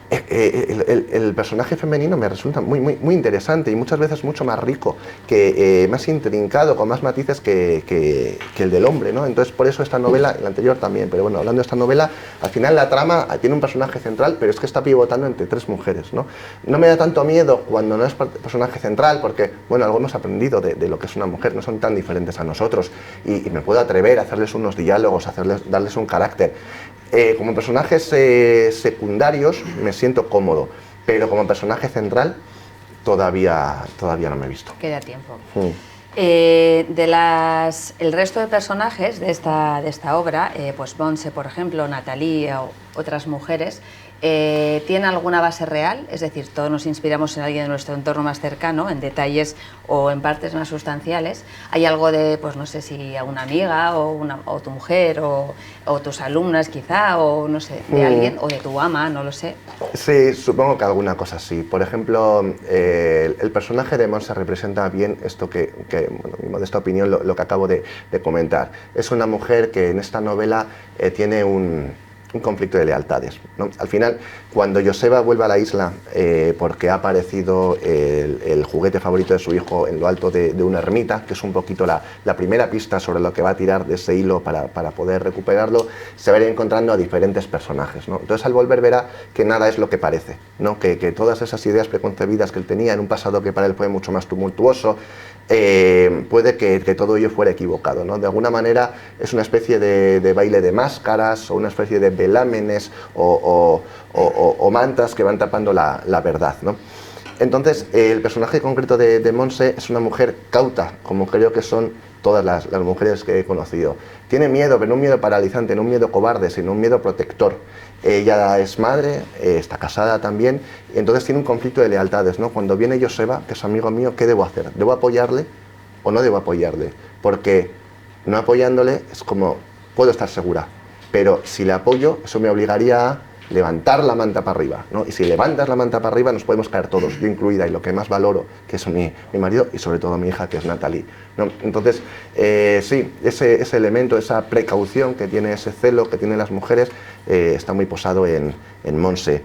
el personaje femenino me resulta muy interesante y muchas veces mucho más rico, más intrincado, con más matices que el del hombre, ¿no? Entonces por eso esta novela, la anterior también, pero bueno, hablando de esta novela, al final la trama tiene un personaje central, pero es que está pivotando entre tres mujeres, ¿no? No me da tanto miedo cuando no es personaje central, porque bueno, algo hemos aprendido de lo que es una mujer, no son tan diferentes a nosotros y me puedo atrever a hacerles unos diálogos, darles un carácter. Como personajes secundarios me siento cómodo, pero como personaje central todavía no me he visto. Queda tiempo. El resto de personajes de esta obra, pues Montse, por ejemplo, Nathalie o otras mujeres, ¿tienen alguna base real? Es decir, todos nos inspiramos en alguien de nuestro entorno más cercano, en detalles o en partes más sustanciales. ¿Hay algo de, pues no sé si a una amiga o tu mujer o tus alumnas quizá, o no sé, de alguien, o de tu ama, no lo sé? Sí, supongo que alguna cosa sí. Por ejemplo, el personaje de Montse representa bien esto que bueno, mi modesta opinión, lo que acabo de comentar. Es una mujer que en esta novela tiene un conflicto de lealtades, ¿no? Al final, cuando Joseba vuelve a la isla porque ha aparecido el juguete favorito de su hijo en lo alto de una ermita, que es un poquito la primera pista sobre lo que va a tirar de ese hilo para poder recuperarlo, se va a ir encontrando a diferentes personajes, ¿no? Entonces al volver verá que nada es lo que parece, ¿no? Que todas esas ideas preconcebidas que él tenía en un pasado que para él fue mucho más tumultuoso, puede que todo ello fuera equivocado, ¿no? De alguna manera es una especie de baile de máscaras o una especie de velámenes o mantas que van tapando la verdad, ¿no? Entonces el personaje concreto de Montse es una mujer cauta, como creo que son todas las mujeres que he conocido. Tiene miedo, pero no un miedo paralizante, no un miedo cobarde, sino un miedo protector. Ella es madre, está casada también, y entonces tiene un conflicto de lealtades, ¿no? Cuando viene Joseba, que es amigo mío, ¿qué debo hacer? ¿Debo apoyarle o no debo apoyarle? Porque no apoyándole es como, puedo estar segura, pero si le apoyo, eso me obligaría a levantar la manta para arriba, ¿no? Y si levantas la manta para arriba nos podemos caer todos, yo incluida, y lo que más valoro, que es mi marido y sobre todo mi hija, que es Nathalie, ¿no? Entonces, sí, ese elemento, esa precaución que tiene, ese celo que tienen las mujeres, está muy posado en Montse.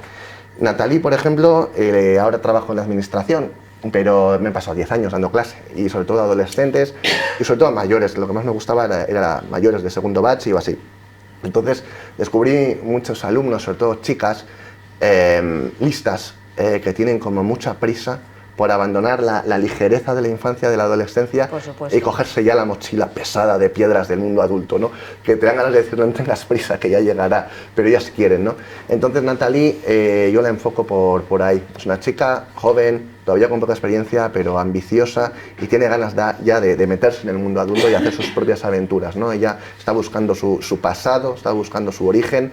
Nathalie, por ejemplo, ahora trabajo en la administración, pero me he pasado 10 años dando clase, y sobre todo a adolescentes, y sobre todo a mayores. Lo que más me gustaba era mayores de segundo batch o así. Entonces descubrí muchos alumnos, sobre todo chicas, listas, que tienen como mucha prisa por abandonar la ligereza de la infancia, de la adolescencia, y cogerse ya la mochila pesada de piedras del mundo adulto, ¿no? Que te dan ganas de decir, no tengas prisa, que ya llegará, pero ellas quieren, ¿no? Entonces Natalie, yo la enfoco por ahí. Es una chica joven, todavía con poca experiencia, pero ambiciosa, y tiene ganas ya de meterse en el mundo adulto y hacer sus propias aventuras, ¿no? Ella está buscando su pasado, está buscando su origen.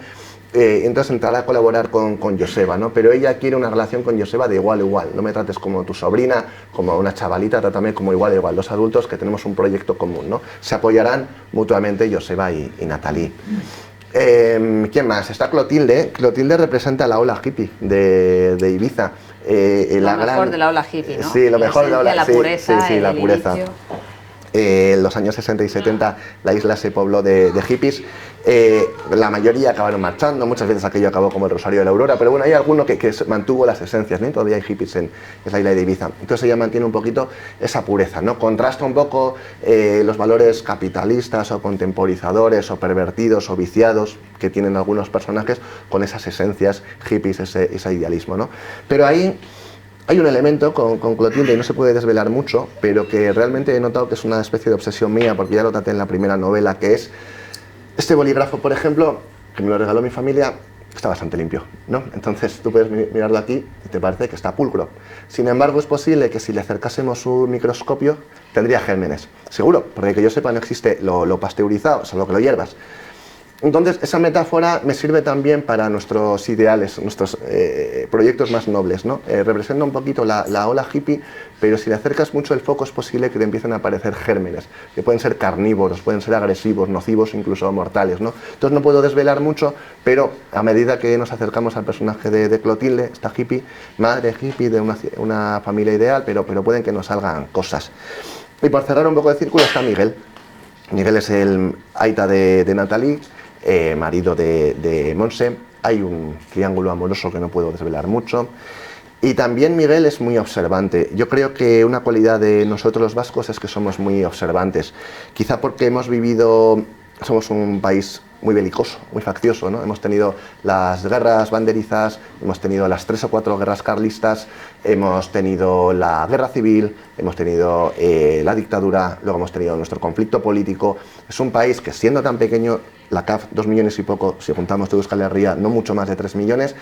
Entonces entrará a colaborar con Joseba, ¿no? Pero ella quiere una relación con Joseba de igual a igual. No me trates como tu sobrina, como una chavalita, trátame como igual a igual. Dos adultos que tenemos un proyecto común, ¿no? Se apoyarán mutuamente Joseba y Natalie. ¿Quién más? Está Clotilde. Clotilde representa la ola hippie de Ibiza. Lo mejor de la ola hippie, ¿no? Sí, lo mejor de la ola, la pureza, sí, la pureza. En los años 60 y 70 la isla se pobló de hippies. La mayoría acabaron marchando, muchas veces aquello acabó como el Rosario de la Aurora, pero bueno, hay alguno que mantuvo las esencias, ¿no? Todavía hay hippies en esa isla de Ibiza. Entonces ella mantiene un poquito esa pureza, ¿no? Contrasta un poco los valores capitalistas o contemporizadores o pervertidos o viciados que tienen algunos personajes con esas esencias hippies, ese idealismo, ¿no? Pero ahí hay un elemento con Clotilde, y no se puede desvelar mucho, pero que realmente he notado que es una especie de obsesión mía, porque ya lo traté en la primera novela, que es este bolígrafo, por ejemplo, que me lo regaló mi familia, está bastante limpio, ¿no? Entonces tú puedes mirarlo aquí y te parece que está pulcro. Sin embargo, es posible que si le acercásemos un microscopio tendría gérmenes. Seguro, porque que yo sepa no existe lo pasteurizado, salvo que lo hierbas. Entonces, esa metáfora me sirve también para nuestros ideales, nuestros proyectos más nobles, ¿no? Representa un poquito la ola hippie, pero si le acercas mucho el foco es posible que te empiecen a aparecer gérmenes, que pueden ser carnívoros, pueden ser agresivos, nocivos, incluso mortales, ¿no? Entonces no puedo desvelar mucho, pero a medida que nos acercamos al personaje de Clotilde, esta hippie, madre hippie de una familia ideal, pero pueden que nos salgan cosas. Y por cerrar un poco de círculo está Miguel. Miguel es el aita de Natalie, marido de Monse. Hay un triángulo amoroso que no puedo desvelar mucho. Y también Miguel es muy observante. Yo creo que una cualidad de nosotros los vascos es que somos muy observantes. Quizá porque hemos vivido, somos un país muy belicoso, muy faccioso, ¿no? Hemos tenido las guerras banderizas, hemos tenido las 3 o 4 guerras carlistas, hemos tenido la guerra civil, hemos tenido la dictadura, luego hemos tenido nuestro conflicto político. Es un país que, siendo tan pequeño, la CAF 2 millones y poco, si juntamos todo Euskal Herria, no mucho más de 3 millones,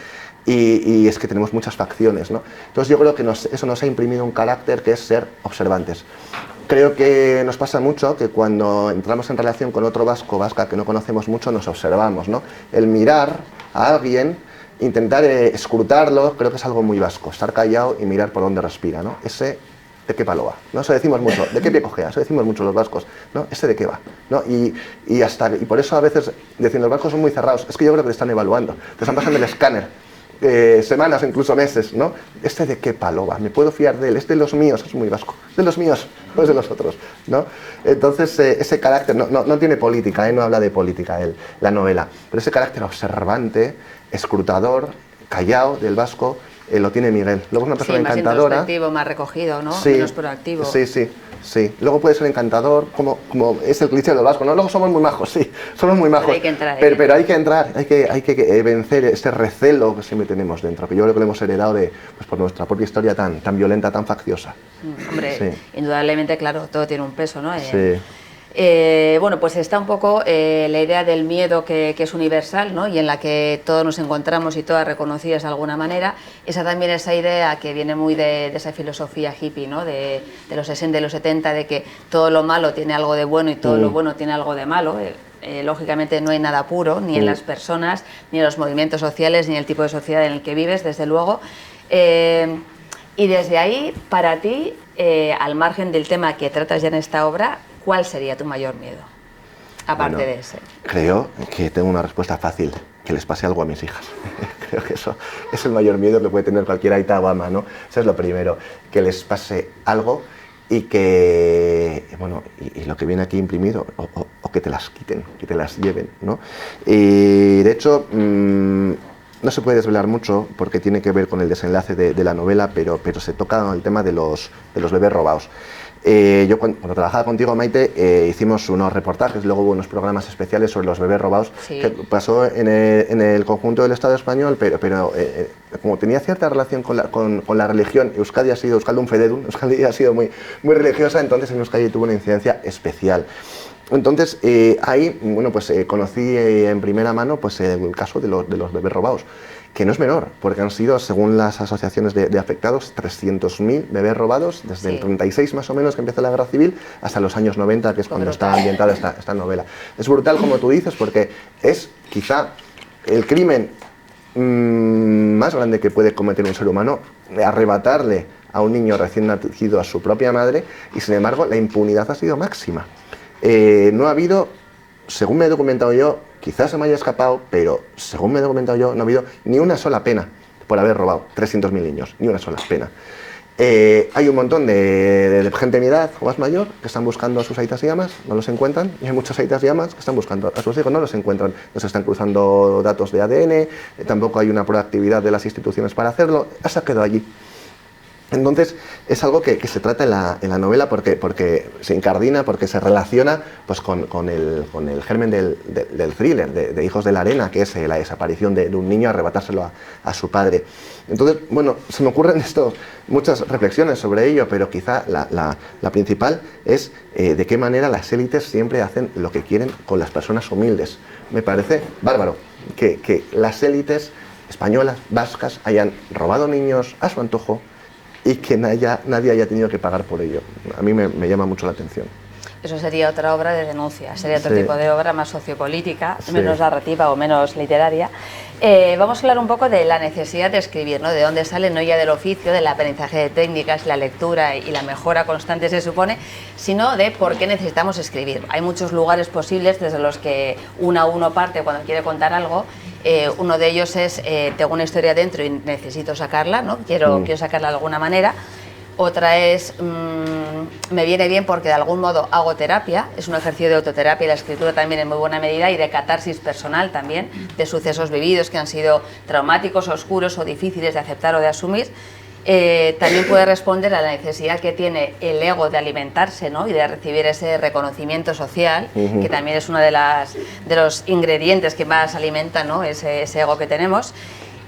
y es que tenemos muchas facciones, ¿no? Entonces yo creo que eso nos ha imprimido un carácter que es ser observantes. Creo que nos pasa mucho que cuando entramos en relación con otro vasco, vasca que no conocemos mucho, nos observamos, ¿no? El mirar a alguien, intentar escrutarlo, creo que es algo muy vasco, estar callado y mirar por dónde respira, ¿no? Ese de qué palo va, ¿no? Eso decimos mucho, ¿de qué pie cojea? Eso decimos mucho los vascos, ¿no? Ese de qué va, ¿no? Y por eso a veces decir los vascos son muy cerrados, es que yo creo que te están evaluando, te están pasando el escáner. Semanas, incluso meses, ¿no? ¿Este de qué palo va? ¿Me puedo fiar de él? ¿Es de los míos? Es muy vasco. ¿De los míos? No es de los otros, ¿no? Entonces, ese carácter, no tiene política, no habla de política la novela, pero ese carácter observante, escrutador, callado del vasco, lo tiene Miguel. Luego es una persona encantadora. Más introspectivo, más recogido, ¿no? Sí, menos proactivo. Sí. Luego puede ser encantador, como es el cliché del vasco, ¿no? Luego somos muy majos, sí, somos muy majos. Pero hay que entrar, hay que vencer este recelo que siempre tenemos dentro, que yo creo que lo hemos heredado pues por nuestra propia historia tan violenta, tan facciosa. Hombre, sí. Indudablemente, claro, todo tiene un peso, ¿no? Sí. Bueno, pues está un poco la idea del miedo que es universal, ¿no? Y en la que todos nos encontramos y todas reconocidas de alguna manera. También esa idea que viene muy de esa filosofía hippie, ¿no? De los 60 y los 70, de que todo lo malo tiene algo de bueno y todo lo bueno tiene algo de malo. Lógicamente no hay nada puro, ni en las personas, ni en los movimientos sociales, ni en el tipo de sociedad en el que vives, desde luego. Y desde ahí, para ti, al margen del tema que tratas ya en esta obra, ¿cuál sería tu mayor miedo, aparte de ese? Creo que tengo una respuesta fácil, que les pase algo a mis hijas. Creo que eso es el mayor miedo que puede tener cualquier aita o ama, ¿no? Eso es lo primero, que les pase algo y que, bueno, y lo que viene aquí imprimido, o que te las quiten, que te las lleven, ¿no? Y de hecho, no se puede desvelar mucho porque tiene que ver con el desenlace de la novela, pero se toca el tema de los bebés robados. Yo cuando trabajaba contigo, Maite, hicimos unos reportajes, luego hubo unos programas especiales sobre los bebés robados, sí, que pasó en el conjunto del Estado español, pero como tenía cierta relación con la religión, Euskadi un fededum, Euskadi ha sido muy religiosa, entonces en Euskadi tuvo una incidencia especial. Entonces ahí, bueno, pues conocí en primera mano pues el caso de los bebés robados, que no es menor, porque han sido, según las asociaciones de afectados, 300.000 bebés robados desde el 36 más o menos, que empezó la guerra civil, hasta los años 90, que es cuando está ambientada esta novela. Es brutal, como tú dices, porque es quizá el crimen más grande que puede cometer un ser humano, arrebatarle a un niño recién nacido a su propia madre, y sin embargo la impunidad ha sido máxima. No ha habido, según me he documentado yo, quizás se me haya escapado, pero según me he documentado yo, no ha habido ni una sola pena por haber robado 300.000 niños, ni una sola pena. Hay un montón de gente de mi edad o más mayor que están buscando a sus aitas y amas, no los encuentran, y hay muchas aitas y amas que están buscando a sus hijos, no los encuentran, no se están cruzando datos de ADN, tampoco hay una proactividad de las instituciones para hacerlo, se ha quedado allí. Entonces es algo que se trata en la novela porque se incardina, porque se relaciona pues, con el germen del thriller, de Hijos de la Arena, que es la desaparición de un niño, arrebatárselo a su padre. Entonces, bueno, se me ocurren muchas reflexiones sobre ello, pero quizá la principal es de qué manera las élites siempre hacen lo que quieren con las personas humildes. Me parece bárbaro que las élites españolas, vascas, hayan robado niños a su antojo, y que nadie haya tenido que pagar por ello. A mí me llama mucho la atención. Eso sería otra obra de denuncia, sería otro tipo de obra más sociopolítica, Sí. menos narrativa o menos literaria. Vamos a hablar un poco de la necesidad de escribir, ¿no? De dónde sale, no ya del oficio, del aprendizaje de técnicas, la lectura y la mejora constante se supone, sino de por qué necesitamos escribir. Hay muchos lugares posibles desde los que uno parte cuando quiere contar algo. Uno de ellos es, tengo una historia dentro y necesito sacarla, ¿no? Quiero sacarla de alguna manera. Otra es, me viene bien porque de algún modo hago terapia, es un ejercicio de autoterapia y la escritura también en muy buena medida, y de catarsis personal también, de sucesos vividos que han sido traumáticos, oscuros o difíciles de aceptar o de asumir. También puede responder a la necesidad que tiene el ego de alimentarse, ¿no? Y de recibir ese reconocimiento social, que también es uno de los ingredientes que más alimenta, ¿no? ese ego que tenemos.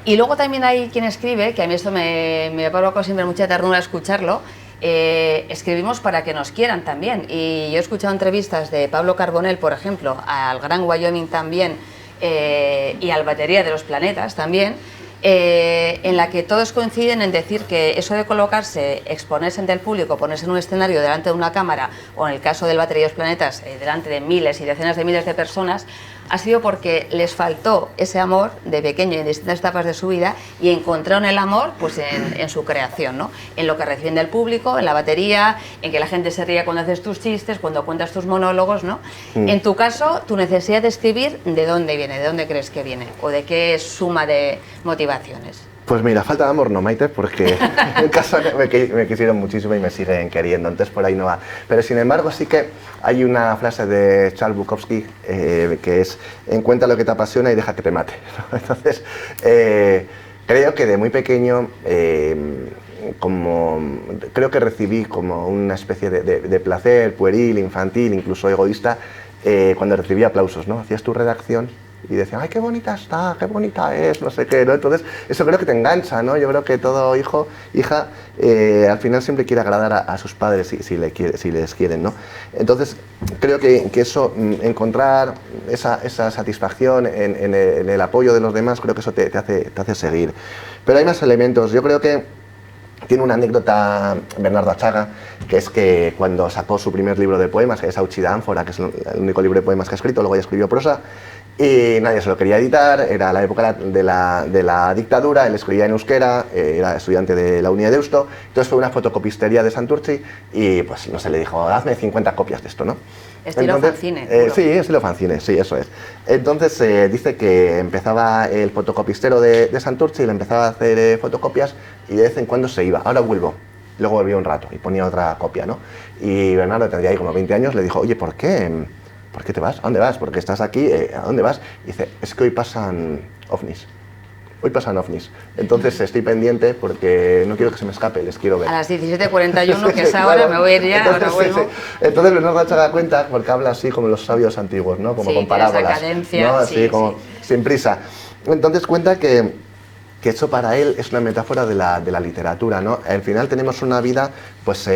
Y luego también hay quien escribe, que a mí esto me provoca siempre mucha ternura escucharlo, escribimos para que nos quieran también. Y yo he escuchado entrevistas de Pablo Carbonell, por ejemplo, al Gran Wyoming también, y al Batería de los Planetas también, en la que todos coinciden en decir que eso de colocarse, exponerse ante el público, ponerse en un escenario delante de una cámara, o en el caso del Batería de los Planetas, delante de miles y decenas de miles de personas, ha sido porque les faltó ese amor de pequeño en distintas etapas de su vida, y encontraron el amor pues en su creación, ¿no? En lo que reciben del público, en la batería, en que la gente se ría cuando haces tus chistes, cuando cuentas tus monólogos, ¿no? En tu caso, tu necesidad de escribir, ¿de dónde viene? ¿De dónde crees que viene? ¿O de qué suma de motivaciones? Pues mira, falta de amor no, Maite, porque en casa me quisieron muchísimo y me siguen queriendo, entonces por ahí no va. Pero sin embargo sí que hay una frase de Charles Bukowski que es: encuentra lo que te apasiona y deja que te mate, ¿no? Entonces creo que de muy pequeño creo que recibí como una especie de placer pueril, infantil, incluso egoísta, cuando recibí aplausos, ¿no? Hacías tu redacción y decían, ¡ay, qué bonita está, qué bonita es!, no sé qué, ¿no? Entonces, eso creo que te engancha, ¿no? Yo creo que todo hijo, hija, al final siempre quiere agradar a sus padres si les quieren, ¿no? Entonces, creo que eso, encontrar esa satisfacción en el apoyo de los demás, creo que eso te hace seguir. Pero hay más elementos. Yo creo que tiene una anécdota Bernardo Achaga, que es que cuando sacó su primer libro de poemas, que es Auchida Ánfora, que es el único libro de poemas que ha escrito, luego ya escribió prosa, y nadie se lo quería editar, era la época de la dictadura, él escribía en euskera, era estudiante de la Uni de Deusto, entonces fue a una fotocopistería de Santurtzi y pues no sé, le dijo, hazme 50 copias de esto, ¿no? Estilo fanzine. Sí, estilo fanzine, sí, eso es. Entonces dice que empezaba el fotocopistero de Santurtzi y le empezaba a hacer fotocopias y de vez en cuando se iba, ahora vuelvo. Luego volvió un rato y ponía otra copia, ¿no? Y Bernardo tendría ahí como 20 años, le dijo, oye, ¿por qué te vas? ¿A dónde vas? Porque estás aquí, ¿a dónde vas? Y dice, es que hoy pasan ovnis. hoy pasan ovnis. Entonces estoy pendiente porque no quiero que se me escape, les quiero ver. A las 17:41, que es ahora, claro, me voy a ir ya, entonces, ahora vuelvo. Entonces Leonardo se da cuenta porque habla así como los sabios antiguos, ¿no? Como con parábolas, esa cadencia, ¿no? Así como sin prisa. Entonces cuenta que eso para él es una metáfora de la literatura, ¿no? Al final tenemos una vida pues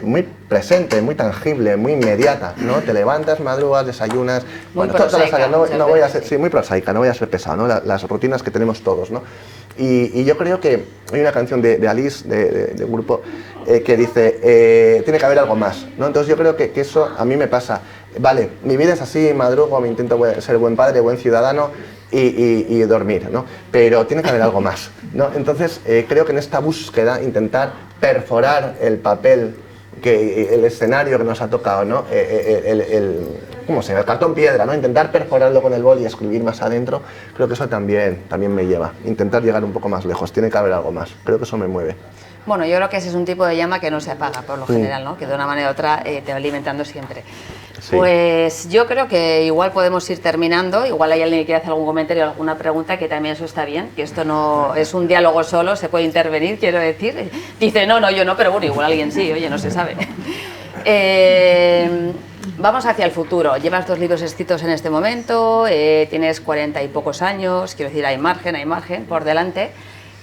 muy presente, muy tangible, muy inmediata, ¿no? Te levantas, madrugas, desayunas, muy prosaica, no voy a ser, sí, muy prosaica, no voy a ser pesado, ¿no? Las rutinas que tenemos todos, ¿no? Y yo creo que hay una canción de Alice, de un grupo, que dice, tiene que haber algo más, ¿no? Entonces yo creo que eso a mí me pasa. Vale, mi vida es así, madrugo, me intento ser buen padre, buen ciudadano y dormir, ¿no? Pero tiene que haber algo más, ¿no? Entonces creo que en esta búsqueda intentar perforar el papel, el escenario que nos ha tocado, ¿no? ¿Cómo se llama? El cartón piedra, ¿no? Intentar perforarlo con el boli y escribir más adentro, creo que eso también me lleva. Intentar llegar un poco más lejos, tiene que haber algo más, creo que eso me mueve. Bueno, yo creo que ese es un tipo de llama que no se apaga por lo general, ¿no? Que de una manera u otra te va alimentando siempre. Sí. Pues yo creo que igual podemos ir terminando, igual hay alguien que quiere hacer algún comentario o alguna pregunta, que también eso está bien, que esto no es un diálogo solo, se puede intervenir, quiero decir. Dice, no, yo no, pero bueno, igual alguien sí, oye, no se sabe. Vamos hacia el futuro. Llevas 2 libros escritos en este momento, tienes 40 y pocos años, quiero decir, hay margen por delante.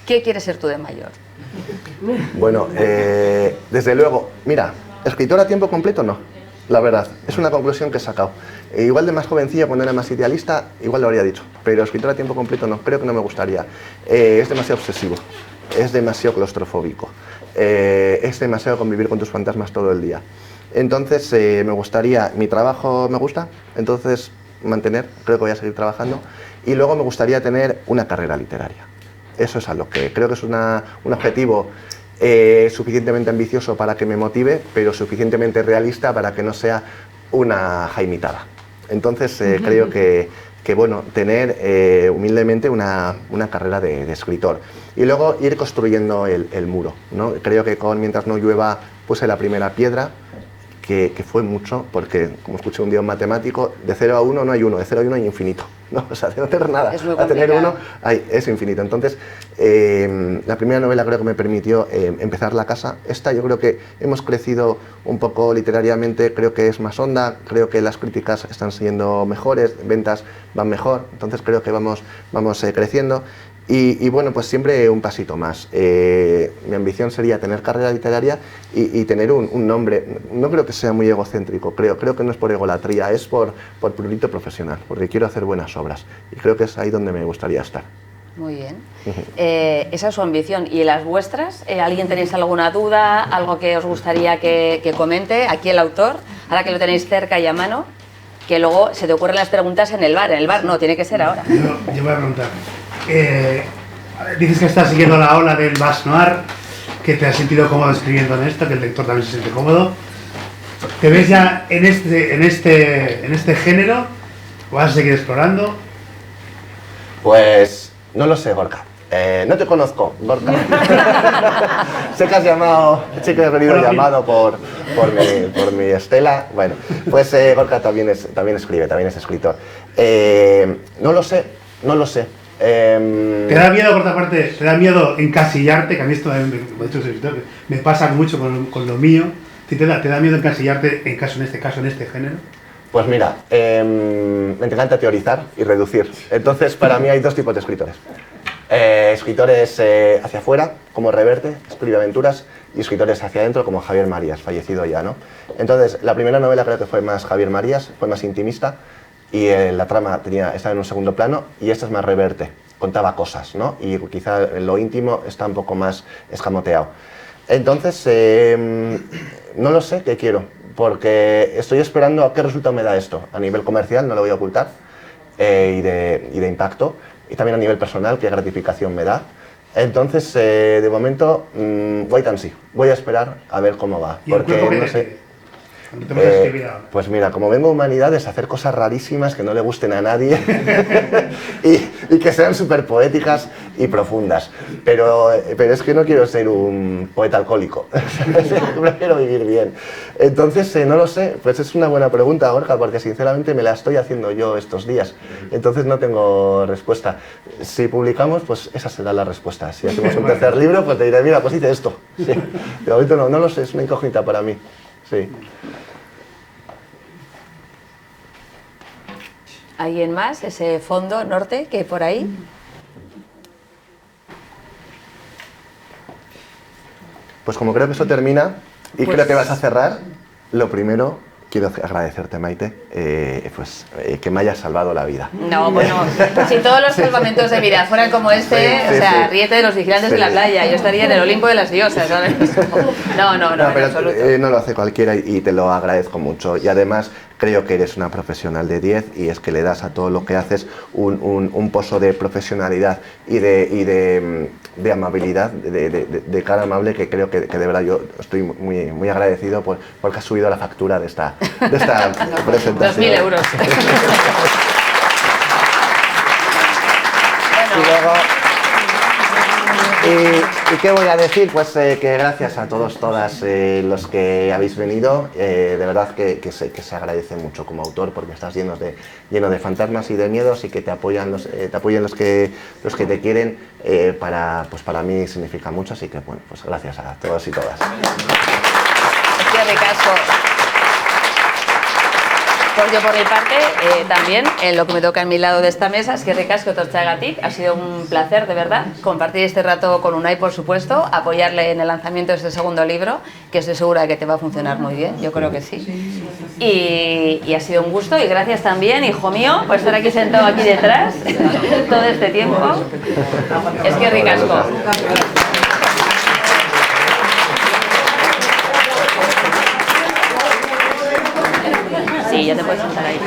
¿Qué quieres ser tú de mayor? Bueno, desde luego, mira, escritor a tiempo completo no, la verdad, es una conclusión que he sacado. Igual de más jovencilla, cuando era más idealista, igual lo habría dicho, pero escritor a tiempo completo no, creo que no me gustaría. Es demasiado obsesivo, es demasiado claustrofóbico, es demasiado convivir con tus fantasmas todo el día. Entonces me gustaría, mi trabajo me gusta, entonces mantener, creo que voy a seguir trabajando, y luego me gustaría tener una carrera literaria. Eso es algo que creo que es un objetivo suficientemente ambicioso para que me motive, pero suficientemente realista para que no sea una jaimitada. Entonces creo que bueno, tener humildemente una carrera de escritor y luego ir construyendo el muro, ¿no? Creo que mientras no llueva puse la primera piedra, que fue mucho, porque como escuché un día un matemático, de 0 a 1 no hay 1, de 0 a 1 hay infinito, ¿no? O sea, de no tener nada a tener 1 es infinito. Entonces, la primera novela creo que me permitió empezar la casa. Esta yo creo que hemos crecido un poco literariamente, creo que es más honda, creo que las críticas están siendo mejores, ventas van mejor, entonces creo que vamos creciendo. Y bueno, pues siempre un pasito más. Mi ambición sería tener carrera literaria y tener un nombre. No creo que sea muy egocéntrico, creo que no es por egolatría, es por prurito profesional, porque quiero hacer buenas obras y creo que es ahí donde me gustaría estar. Muy bien. Esa es su ambición. ¿Y las vuestras? ¿Alguien tenéis alguna duda? ¿Algo que os gustaría que comente? Aquí el autor, ahora que lo tenéis cerca y a mano, que luego se te ocurren las preguntas en el bar. En el bar no, tiene que ser ahora. Yo voy a preguntar. Dices que estás siguiendo la ola del Basque Noir, que te has sentido cómodo escribiendo en esto, que el lector también se siente cómodo. ¿Te ves ya en este género? ¿O vas a seguir explorando? Pues no lo sé, Gorka. No te conozco, Gorka. Sé que has llamado, sé que has venido llamado por mi Estela. Bueno, pues Gorka también escribe, también es escritor. No lo sé. ¿Te da miedo, por otra parte, te da miedo encasillarte? Que a mí esto me pasa mucho con lo mío. ¿Te da miedo encasillarte en este género? Pues mira, me encanta teorizar y reducir. Entonces, para mí hay 2 tipos de escritores. Escritores hacia afuera, como Reverte, escribe aventuras, y escritores hacia adentro, como Javier Marías, fallecido ya, ¿no? Entonces, la primera novela creo que fue más Javier Marías, fue más intimista, y la trama estaba en un segundo plano, y esta es más Reverte, contaba cosas, ¿no? Y quizá lo íntimo está un poco más escamoteado. Entonces, no lo sé qué quiero, porque estoy esperando a qué resultado me da esto. A nivel comercial, no lo voy a ocultar, y de impacto, y también a nivel personal, qué gratificación me da. Entonces, de momento, wait and see. Voy a esperar a ver cómo va, porque no sé. Cuando te pones a escribir ahora. Pues mira, como vengo a Humanidades, hacer cosas rarísimas que no le gusten a nadie y que sean súper poéticas y profundas. Pero es que no quiero ser un poeta alcohólico, prefiero vivir bien. Entonces, no lo sé, pues es una buena pregunta, Gorka, porque sinceramente me la estoy haciendo yo estos días. Entonces no tengo respuesta. Si publicamos, pues esa será la respuesta. Si hacemos un tercer libro, pues te diré, mira, pues hice esto. Sí. De momento no lo sé, es una incógnita para mí. Sí. ¿Alguien más? Ese fondo norte que hay por ahí. Pues como creo que eso termina y Pues creo que vas a cerrar, lo primero quiero agradecerte, Maite, que me hayas salvado la vida. No, bueno, si todos los salvamentos de vida fueran como este, Sí, o sea, sí. ríete de los vigilantes de la playa, yo estaría en el Olimpo de las diosas, ¿sabes? No, No, en pero absoluto. no lo hace cualquiera y te lo agradezco mucho. Y además creo que eres una profesional de 10 y es que le das a todo lo que haces un pozo de profesionalidad y de amabilidad, de cara amable, que creo que de verdad yo estoy muy agradecido porque has subido la factura de esta presentación. 2.000 euros. Y luego, ¿y qué voy a decir? Pues que gracias a todos, todas los que habéis venido, de verdad que se agradece mucho como autor porque estás lleno de fantasmas y de miedos y que te apoyan los que te quieren, para mí significa mucho, así que bueno, pues gracias a todos y todas. Hostia, ricasco. Pues yo por mi parte, también, en lo que me toca en mi lado de esta mesa, es que ricasco Torchagatik, ha sido un placer, de verdad, compartir este rato con Unai, por supuesto, apoyarle en el lanzamiento de este segundo libro, que estoy segura de que te va a funcionar muy bien, yo creo que sí. Y ha sido un gusto, y gracias también, hijo mío, por estar aquí sentado aquí detrás todo este tiempo. Es que ricasco. Sí, ya te puedes sentar ahí.